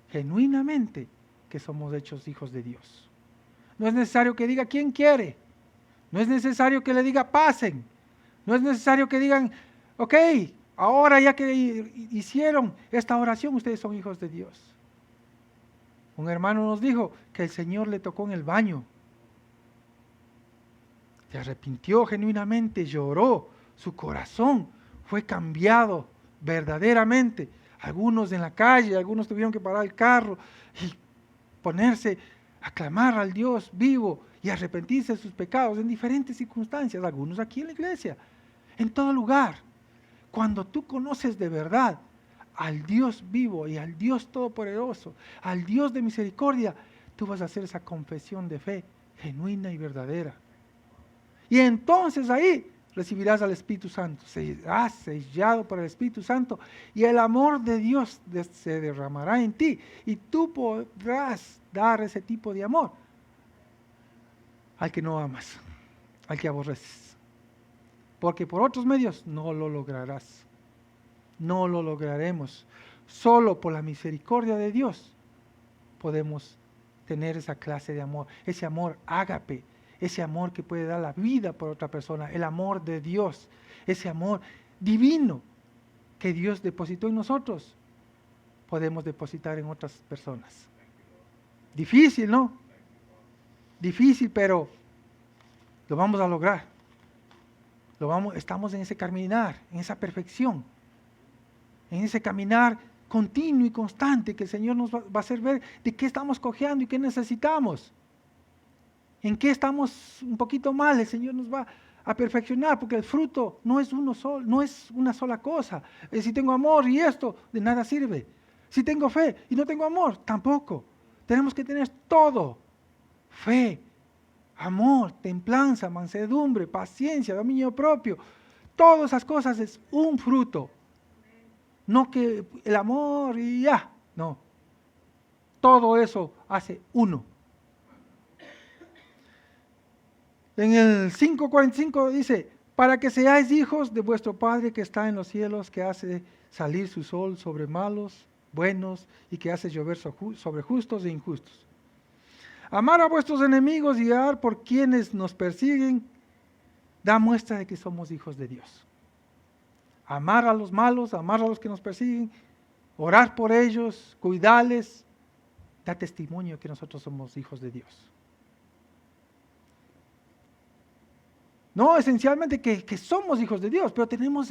genuinamente que somos hechos hijos de Dios. No es necesario que diga quién quiere, no es necesario que le diga pasen, no es necesario que digan, ok, ahora ya que hicieron esta oración, ustedes son hijos de Dios. Un hermano nos dijo que el Señor le tocó en el baño. Se arrepintió genuinamente, lloró, su corazón fue cambiado verdaderamente. Algunos en la calle, algunos tuvieron que parar el carro y ponerse a clamar al Dios vivo y arrepentirse de sus pecados en diferentes circunstancias, algunos aquí en la iglesia, en todo lugar. Cuando tú conoces de verdad al Dios vivo y al Dios todopoderoso, al Dios de misericordia, tú vas a hacer esa confesión de fe genuina y verdadera. Y entonces ahí recibirás al Espíritu Santo, serás sellado por el Espíritu Santo y el amor de Dios se derramará en ti y tú podrás dar ese tipo de amor al que no amas, al que aborreces. Porque por otros medios no lo lograrás. No lo lograremos. Solo por la misericordia de Dios podemos tener esa clase de amor, ese amor ágape, ese amor que puede dar la vida por otra persona, el amor de Dios, ese amor divino que Dios depositó en nosotros, podemos depositar en otras personas. Difícil, ¿no? Difícil, pero lo vamos a lograr. Estamos en ese caminar, en esa perfección, en ese caminar continuo y constante que el Señor nos va a hacer ver de qué estamos cojeando y qué necesitamos. En qué estamos un poquito mal, el Señor nos va a perfeccionar, porque el fruto no es uno solo, no es una sola cosa. Si tengo amor y esto, de nada sirve. Si tengo fe y no tengo amor, tampoco. Tenemos que tener todo: fe, amor, templanza, mansedumbre, paciencia, dominio propio. Todas esas cosas es un fruto. No que el amor y ya, no. Todo eso hace uno. En el 5:45 dice, para que seáis hijos de vuestro Padre que está en los cielos, que hace salir su sol sobre malos, buenos, y que hace llover sobre justos e injustos. Amar a vuestros enemigos y orar por quienes nos persiguen, da muestra de que somos hijos de Dios. Amar a los malos, amar a los que nos persiguen, orar por ellos, cuidarles, da testimonio que nosotros somos hijos de Dios. No, esencialmente que somos hijos de Dios, pero tenemos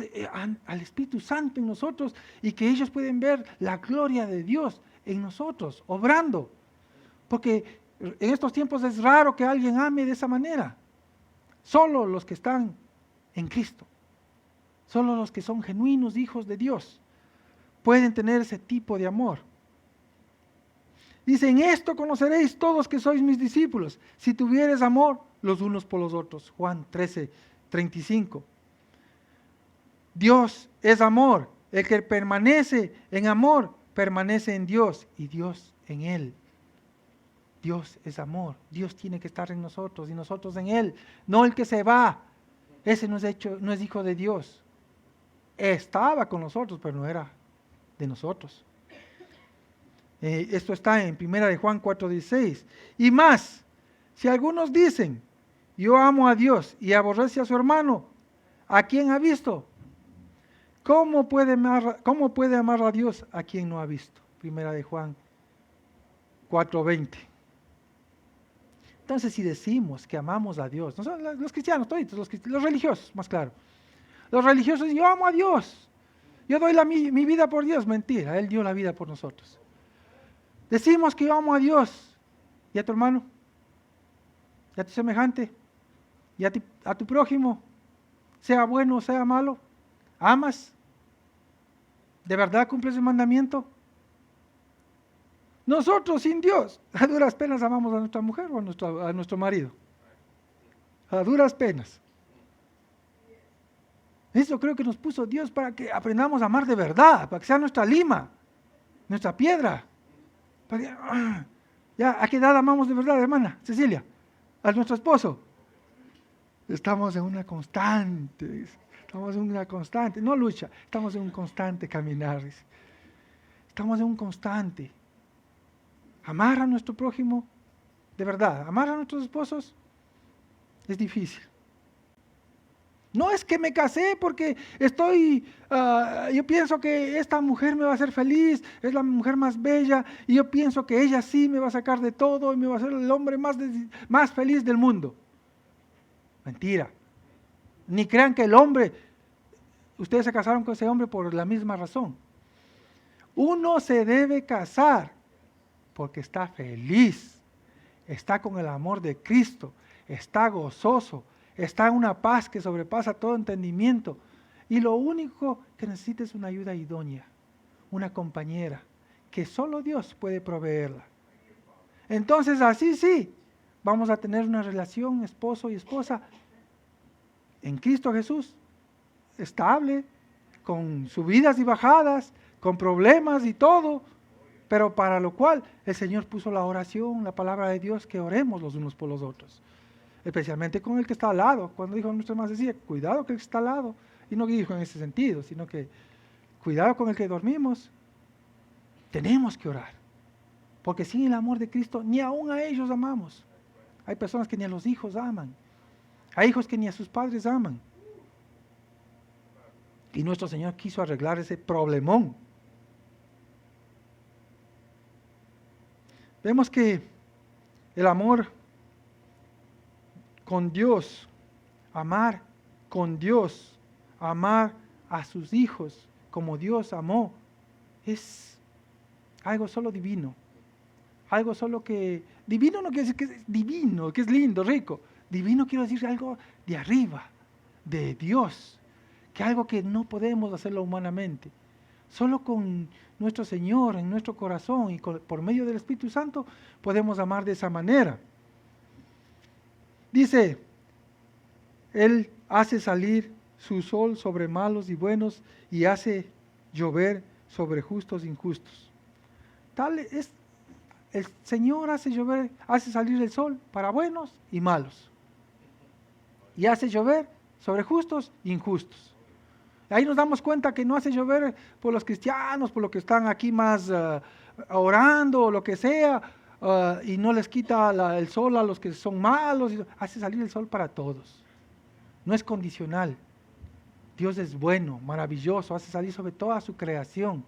al Espíritu Santo en nosotros y que ellos pueden ver la gloria de Dios en nosotros, obrando. Porque en estos tiempos es raro que alguien ame de esa manera. Solo los que están en Cristo, solo los que son genuinos hijos de Dios, pueden tener ese tipo de amor. Dice, en esto conoceréis todos que sois mis discípulos, si tuviereis amor los unos por los otros. Juan 13:35. Dios es amor. El que permanece en amor, permanece en Dios y Dios en él. Dios es amor. Dios tiene que estar en nosotros y nosotros en él. No el que se va. Ese no es hijo de Dios. Estaba con nosotros, pero no era de nosotros. Esto está en 1 de Juan 4:16. Y más, si algunos dicen, yo amo a Dios y aborrece a su hermano, ¿a quién ha visto? ¿Cómo puede amar a Dios a quien no ha visto? 1 de Juan 4:20. Entonces, si decimos que amamos a Dios, los cristianos, todos, los religiosos, más claro. Los religiosos, yo amo a Dios, yo doy mi vida por Dios. Mentira, Él dio la vida por nosotros. Decimos que yo amo a Dios y a tu hermano, y a tu semejante, y a tu prójimo, sea bueno o sea malo. ¿Amas? ¿De verdad cumples el mandamiento? Nosotros sin Dios, a duras penas amamos a nuestra mujer o a nuestro marido. A duras penas. Eso creo que nos puso Dios para que aprendamos a amar de verdad, para que sea nuestra lima, nuestra piedra. ¿Ya a qué edad amamos de verdad, hermana Cecilia? A nuestro esposo. Estamos en una constante, no lucha, estamos en un constante caminar. Estamos en un constante. Amar a nuestro prójimo, de verdad, amar a nuestros esposos es difícil. No es que me casé porque yo pienso que esta mujer me va a hacer feliz, es la mujer más bella, y yo pienso que ella sí me va a sacar de todo y me va a hacer el hombre más feliz del mundo. Mentira. Ni crean que el hombre, ustedes se casaron con ese hombre por la misma razón. Uno se debe casar porque está feliz, está con el amor de Cristo, está gozoso, está en una paz que sobrepasa todo entendimiento. Y lo único que necesita es una ayuda idónea, una compañera, que solo Dios puede proveerla. Entonces así sí, vamos a tener una relación esposo y esposa en Cristo Jesús, estable, con subidas y bajadas, con problemas y todo, pero para lo cual el Señor puso la oración, la palabra de Dios, que oremos los unos por los otros. Especialmente con el que está al lado. Cuando dijo nuestra hermana Cecilia, cuidado con el que está al lado. Y no dijo en ese sentido, sino que cuidado con el que dormimos. Tenemos que orar. Porque sin el amor de Cristo, ni aún a ellos amamos. Hay personas que ni a los hijos aman. Hay hijos que ni a sus padres aman. Y nuestro Señor quiso arreglar ese problemón. Vemos que el amor con Dios, amar con Dios, amar a sus hijos como Dios amó, es algo solo divino. Algo solo que, divino no quiere decir que es divino, que es lindo, rico. Divino quiere decir algo de arriba, de Dios, que algo que no podemos hacerlo humanamente. Solo con nuestro Señor en nuestro corazón y por medio del Espíritu Santo podemos amar de esa manera. Dice, Él hace salir su sol sobre malos y buenos y hace llover sobre justos e injustos. Tal es, el Señor hace salir el sol para buenos y malos. Y hace llover sobre justos e injustos. Ahí nos damos cuenta que no hace llover por los cristianos, por los que están aquí más orando o lo que sea, y no les quita el sol a los que son malos. Hace salir el sol para todos. No es condicional. Dios es bueno, maravilloso, hace salir sobre toda su creación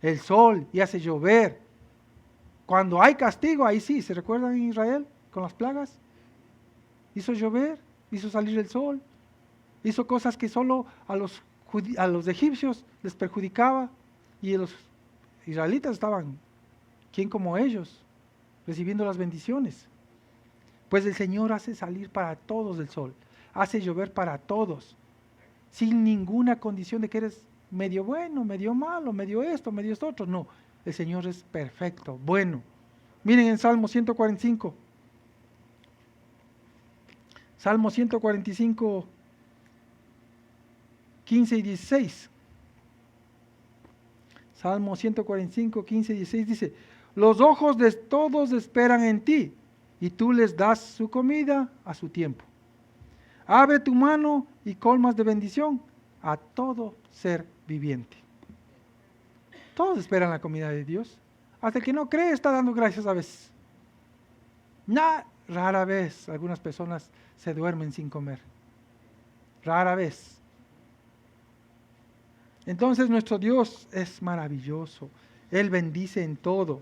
el sol y hace llover. Cuando hay castigo, ahí sí, ¿se recuerdan en Israel con las plagas? Hizo llover, hizo salir el sol, hizo cosas que solo a los egipcios les perjudicaba, y los israelitas estaban, ¿quién como ellos? Recibiendo las bendiciones. Pues el Señor hace salir para todos el sol, hace llover para todos, sin ninguna condición de que eres medio bueno, medio malo, medio esto otro. No, el Señor es perfecto, bueno. Miren en Salmo 145. Salmo 145, 15 y 16. Salmo 145, 15 y 16 dice, los ojos de todos esperan en ti, y tú les das su comida a su tiempo. Abre tu mano y colmas de bendición a todo ser viviente. Todos esperan la comida de Dios. Hasta el que no cree está dando gracias a veces. Rara vez algunas personas se duermen sin comer. Rara vez. Entonces nuestro Dios es maravilloso. Él bendice en todo.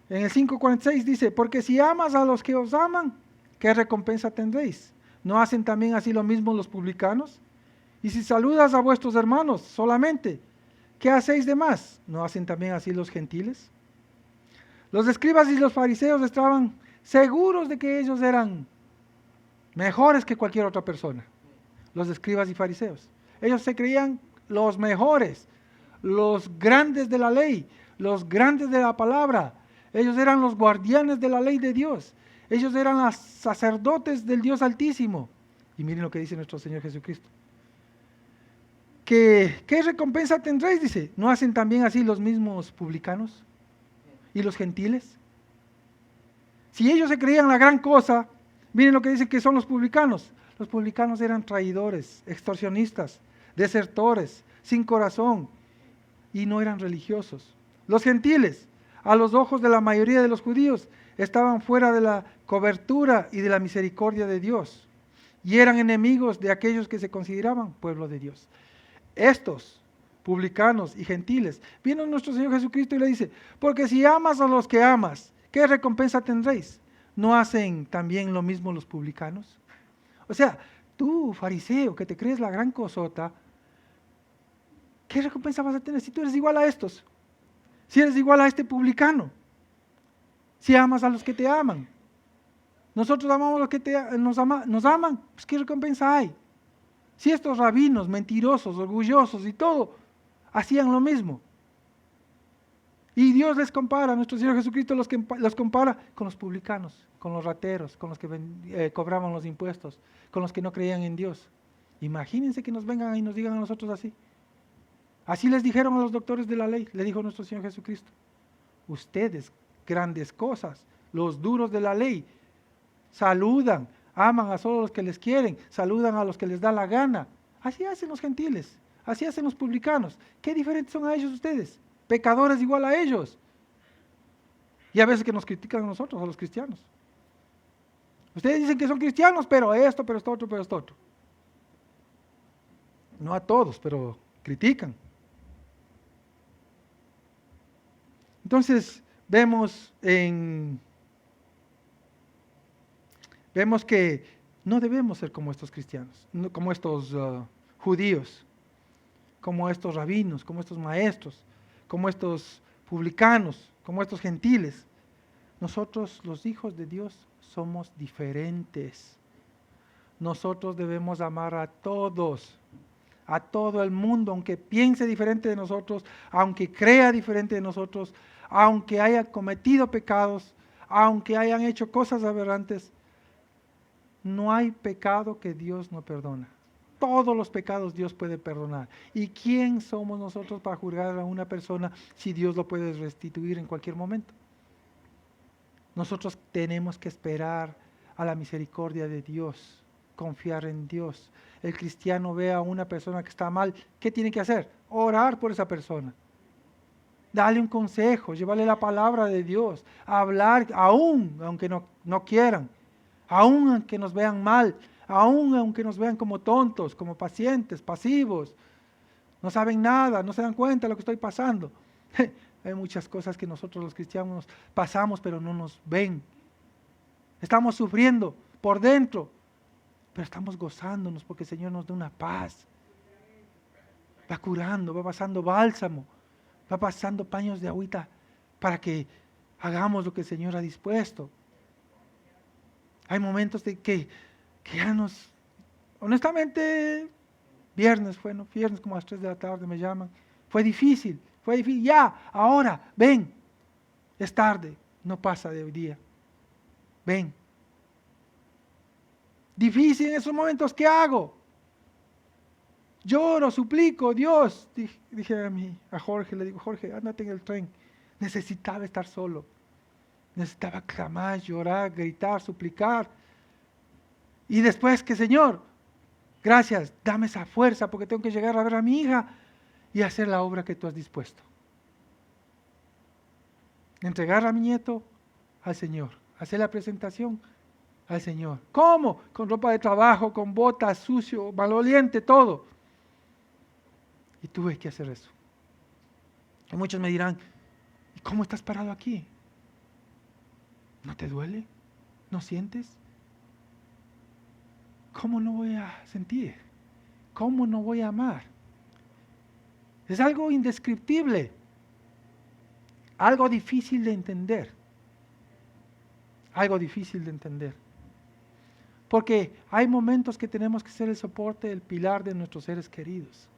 En el 5:46 dice, porque si amas a los que os aman, ¿qué recompensa tendréis? ¿No hacen también así lo mismo los publicanos? Y si saludas a vuestros hermanos solamente, ¿qué hacéis de más? ¿No hacen también así los gentiles? Los escribas y los fariseos estaban seguros de que ellos eran mejores que cualquier otra persona. Los escribas y fariseos. Ellos se creían los mejores, los grandes de la ley, los grandes de la palabra. Ellos eran los guardianes de la ley de Dios. Ellos eran los sacerdotes del Dios Altísimo. Y miren lo que dice nuestro Señor Jesucristo. ¿Qué recompensa tendréis? Dice, ¿no hacen también así los mismos publicanos y los gentiles? Si ellos se creían la gran cosa, miren lo que dicen que son los publicanos. Los publicanos eran traidores, extorsionistas, desertores, sin corazón, y no eran religiosos. Los gentiles, a los ojos de la mayoría de los judíos, estaban fuera de la cobertura y de la misericordia de Dios, y eran enemigos de aquellos que se consideraban pueblo de Dios. Estos publicanos y gentiles, vino nuestro Señor Jesucristo y le dice, porque si amas a los que amas, ¿qué recompensa tendréis? ¿No hacen también lo mismo los publicanos? O sea, tú, fariseo, que te crees la gran cosota, ¿qué recompensa vas a tener si tú eres igual a estos? Si eres igual a este publicano, si amas a los que te aman. Nosotros amamos a los que nos aman, pues ¿qué recompensa hay? Si estos rabinos mentirosos, orgullosos y todo, hacían lo mismo. Y Dios les compara, nuestro Señor Jesucristo los compara con los publicanos, con los rateros, con los que cobraban los impuestos, con los que no creían en Dios. Imagínense que nos vengan y nos digan a nosotros así. Así les dijeron a los doctores de la ley, le dijo nuestro Señor Jesucristo. Ustedes, grandes cosas, los duros de la ley, saludan, aman a solo los que les quieren, saludan a los que les da la gana. Así hacen los gentiles, así hacen los publicanos. ¿Qué diferentes son a ellos ustedes? Pecadores igual a ellos. Y a veces que nos critican a nosotros, a los cristianos. Ustedes dicen que son cristianos, pero esto, pero esto otro, pero esto otro. No a todos, pero critican. Entonces, vemos que no debemos ser como estos cristianos, como estos judíos, como estos rabinos, como estos maestros, como estos publicanos, como estos gentiles. Nosotros, los hijos de Dios, somos diferentes. Nosotros debemos amar a todos, a todo el mundo, aunque piense diferente de nosotros, aunque crea diferente de nosotros, aunque haya cometido pecados, aunque hayan hecho cosas aberrantes. No hay pecado que Dios no perdona. Todos los pecados Dios puede perdonar. ¿Y quién somos nosotros para juzgar a una persona si Dios lo puede restituir en cualquier momento? Nosotros tenemos que esperar a la misericordia de Dios, confiar en Dios. El cristiano ve a una persona que está mal, ¿qué tiene que hacer? Orar por esa persona. Darle un consejo, llevarle la palabra de Dios, hablar aún aunque no quieran. Aún aunque nos vean mal, aún aunque nos vean como tontos, como pacientes, pasivos, no saben nada, no se dan cuenta de lo que estoy pasando. Hay muchas cosas que nosotros los cristianos pasamos, pero no nos ven. Estamos sufriendo por dentro, pero estamos gozándonos porque el Señor nos da una paz. Va curando, va pasando bálsamo, va pasando paños de agüita para que hagamos lo que el Señor ha dispuesto. Hay momentos de que ya honestamente, viernes como a las 3 de la tarde me llaman, fue difícil, ya, ahora, ven, es tarde, no pasa de hoy día, ven. Difícil en esos momentos, ¿qué hago? Lloro, suplico, Dios, dije a Jorge, le digo, Jorge, ándate en el tren, necesitaba estar solo. Necesitaba clamar, llorar, gritar, suplicar. Y después que, Señor, gracias, dame esa fuerza porque tengo que llegar a ver a mi hija y hacer la obra que tú has dispuesto. Entregar a mi nieto al Señor, hacer la presentación al Señor. ¿Cómo? Con ropa de trabajo, con botas, sucio, maloliente, todo. Y tuve que hacer eso. Y muchos me dirán, ¿y cómo estás parado aquí? ¿No te duele? ¿No sientes? ¿Cómo no voy a sentir? ¿Cómo no voy a amar? Es algo indescriptible, algo difícil de entender, algo difícil de entender. Porque hay momentos que tenemos que ser el soporte, el pilar de nuestros seres queridos.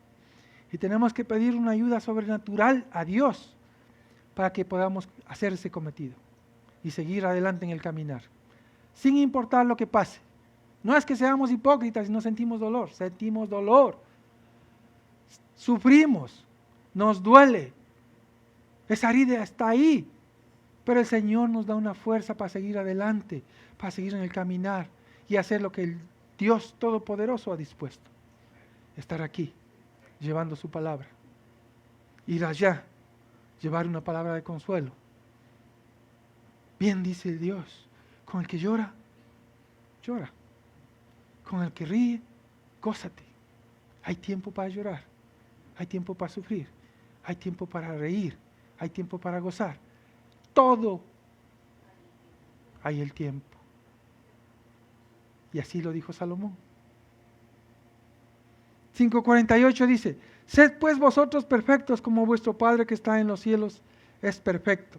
Y tenemos que pedir una ayuda sobrenatural a Dios para que podamos hacer ese cometido y seguir adelante en el caminar, sin importar lo que pase. No es que seamos hipócritas y no sentimos dolor, sufrimos, nos duele, esa herida está ahí, pero el Señor nos da una fuerza para seguir adelante, para seguir en el caminar y hacer lo que el Dios Todopoderoso ha dispuesto. Estar aquí, llevando su palabra. Ir allá, llevar una palabra de consuelo. Bien dice el Dios, con el que llora, llora. Con el que ríe, gózate. Hay tiempo para llorar, hay tiempo para sufrir, hay tiempo para reír, hay tiempo para gozar. Todo hay el tiempo. Y así lo dijo Salomón. 5:48 dice, sed pues vosotros perfectos como vuestro Padre que está en los cielos es perfecto.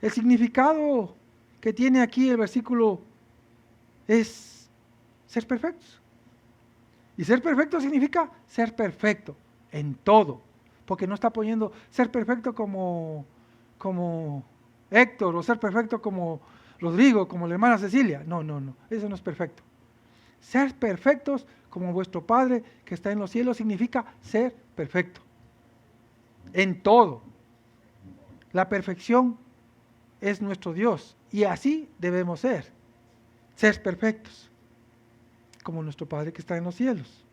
El significado que tiene aquí el versículo es ser perfectos. Y ser perfecto significa ser perfecto en todo. Porque no está poniendo ser perfecto como Héctor o ser perfecto como Rodrigo, como la hermana Cecilia. No, eso no es perfecto. Ser perfectos como vuestro Padre que está en los cielos significa ser perfecto. En todo. La perfección es nuestro Dios y así debemos ser perfectos, como nuestro Padre que está en los cielos.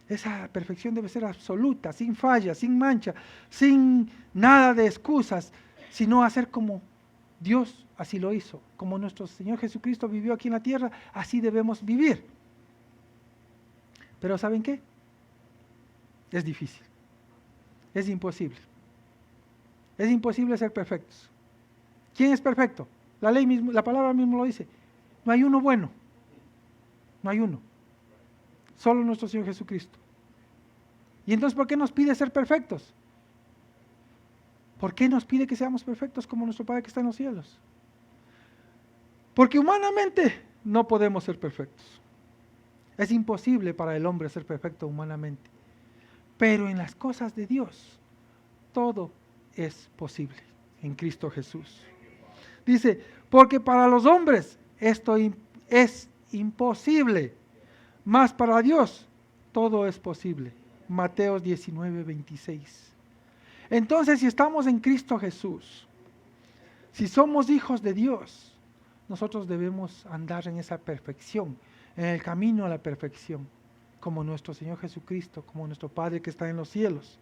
Esa perfección debe ser absoluta, sin falla, sin mancha, sin nada de excusas, sino hacer como Dios así lo hizo, como nuestro Señor Jesucristo vivió aquí en la tierra, así debemos vivir. Pero ¿saben qué? Es difícil, es imposible. Es imposible ser perfectos. ¿Quién es perfecto? La ley mismo, la palabra mismo lo dice. No hay uno bueno. No hay uno. Solo nuestro Señor Jesucristo. ¿Y entonces por qué nos pide ser perfectos? ¿Por qué nos pide que seamos perfectos como nuestro Padre que está en los cielos? Porque humanamente no podemos ser perfectos. Es imposible para el hombre ser perfecto humanamente. Pero en las cosas de Dios, todo es posible en Cristo Jesús. Dice, porque para los hombres esto es imposible, mas para Dios todo es posible. Mateo 19:26. Entonces, si estamos en Cristo Jesús, si somos hijos de Dios, nosotros debemos andar en esa perfección, en el camino a la perfección, como nuestro Señor Jesucristo, como nuestro Padre que está en los cielos.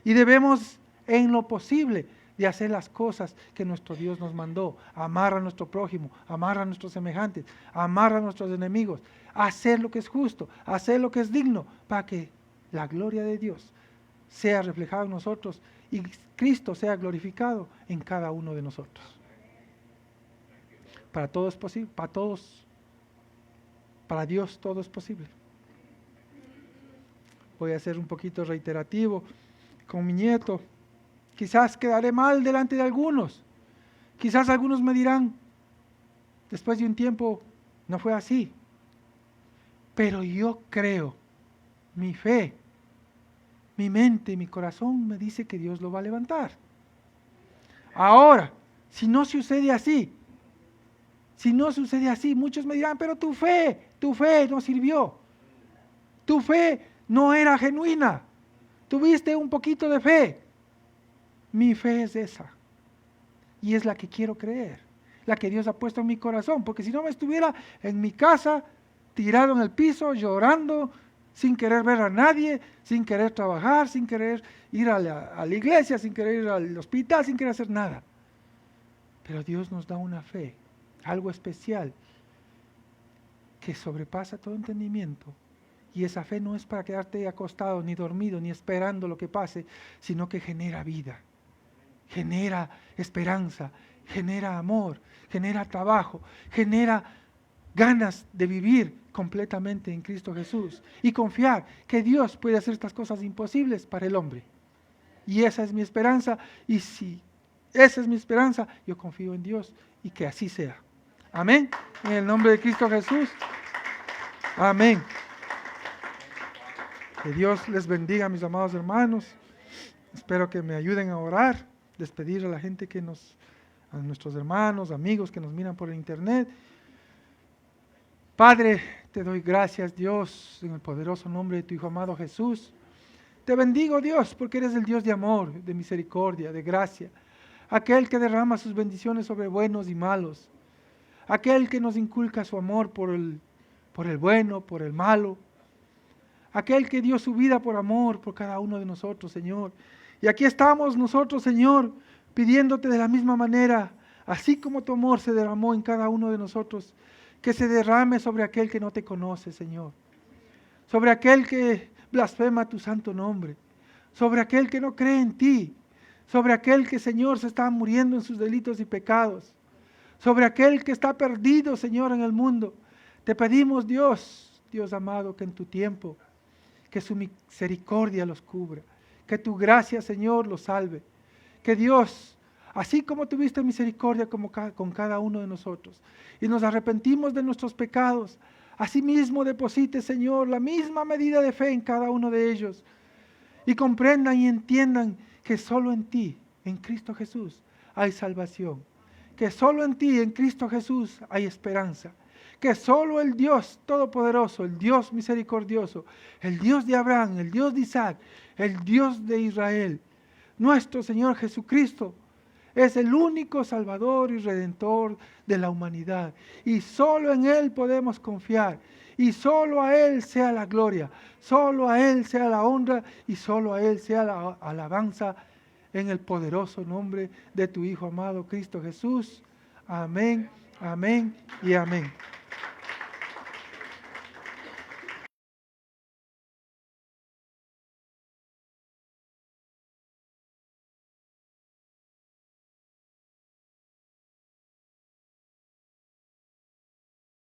Y debemos, en lo posible, de hacer las cosas que nuestro Dios nos mandó, amar a nuestro prójimo, amar a nuestros semejantes, amar a nuestros enemigos, hacer lo que es justo, hacer lo que es digno, para que la gloria de Dios sea reflejada en nosotros y Cristo sea glorificado en cada uno de nosotros. Para todos es posible, para Dios todo es posible. Voy a ser un poquito reiterativo con mi nieto. Quizás quedaré mal delante de algunos. Quizás algunos me dirán, después de un tiempo, no fue así. Pero yo creo, mi fe, mi mente, mi corazón me dice que Dios lo va a levantar. Ahora, si no sucede así, muchos me dirán, pero tu fe no sirvió. Tu fe no era genuina. Tuviste un poquito de fe. Mi fe es esa. Y es la que quiero creer. La que Dios ha puesto en mi corazón. Porque si no me estuviera en mi casa, tirado en el piso, llorando, sin querer ver a nadie, sin querer trabajar, sin querer ir a la iglesia, sin querer ir al hospital, sin querer hacer nada. Pero Dios nos da una fe, algo especial, que sobrepasa todo entendimiento. Y esa fe no es para quedarte acostado, ni dormido, ni esperando lo que pase, sino que genera vida, genera esperanza, genera amor, genera trabajo, genera ganas de vivir completamente en Cristo Jesús y confiar que Dios puede hacer estas cosas imposibles para el hombre. Y esa es mi esperanza, y si esa es mi esperanza, yo confío en Dios y que así sea. Amén. En el nombre de Cristo Jesús. Amén. Que Dios les bendiga, mis amados hermanos. Espero que me ayuden a orar, despedir a la gente a nuestros hermanos, amigos que nos miran por el internet. Padre, te doy gracias, Dios, en el poderoso nombre de tu Hijo amado Jesús. Te bendigo, Dios, porque eres el Dios de amor, de misericordia, de gracia. Aquel que derrama sus bendiciones sobre buenos y malos. Aquel que nos inculca su amor por el bueno, por el malo. Aquel que dio su vida por amor por cada uno de nosotros, Señor. Y aquí estamos nosotros, Señor, pidiéndote de la misma manera, así como tu amor se derramó en cada uno de nosotros, que se derrame sobre aquel que no te conoce, Señor. Sobre aquel que blasfema tu santo nombre. Sobre aquel que no cree en ti. Sobre aquel que, Señor, se está muriendo en sus delitos y pecados. Sobre aquel que está perdido, Señor, en el mundo. Te pedimos, Dios, Dios amado, que en tu tiempo, que su misericordia los cubra. Que tu gracia, Señor, los salve. Que Dios, así como tuviste misericordia con cada uno de nosotros, y nos arrepentimos de nuestros pecados, asimismo deposite, Señor, la misma medida de fe en cada uno de ellos, y comprendan y entiendan que solo en ti, en Cristo Jesús, hay salvación. Que solo en ti, en Cristo Jesús, hay esperanza. Que solo el Dios Todopoderoso, el Dios misericordioso, el Dios de Abraham, el Dios de Isaac, el Dios de Israel, nuestro Señor Jesucristo, es el único Salvador y Redentor de la humanidad. Y solo en Él podemos confiar. Y solo a Él sea la gloria, solo a Él sea la honra y solo a Él sea la alabanza en el poderoso nombre de tu Hijo amado Cristo Jesús. Amén, amén y amén.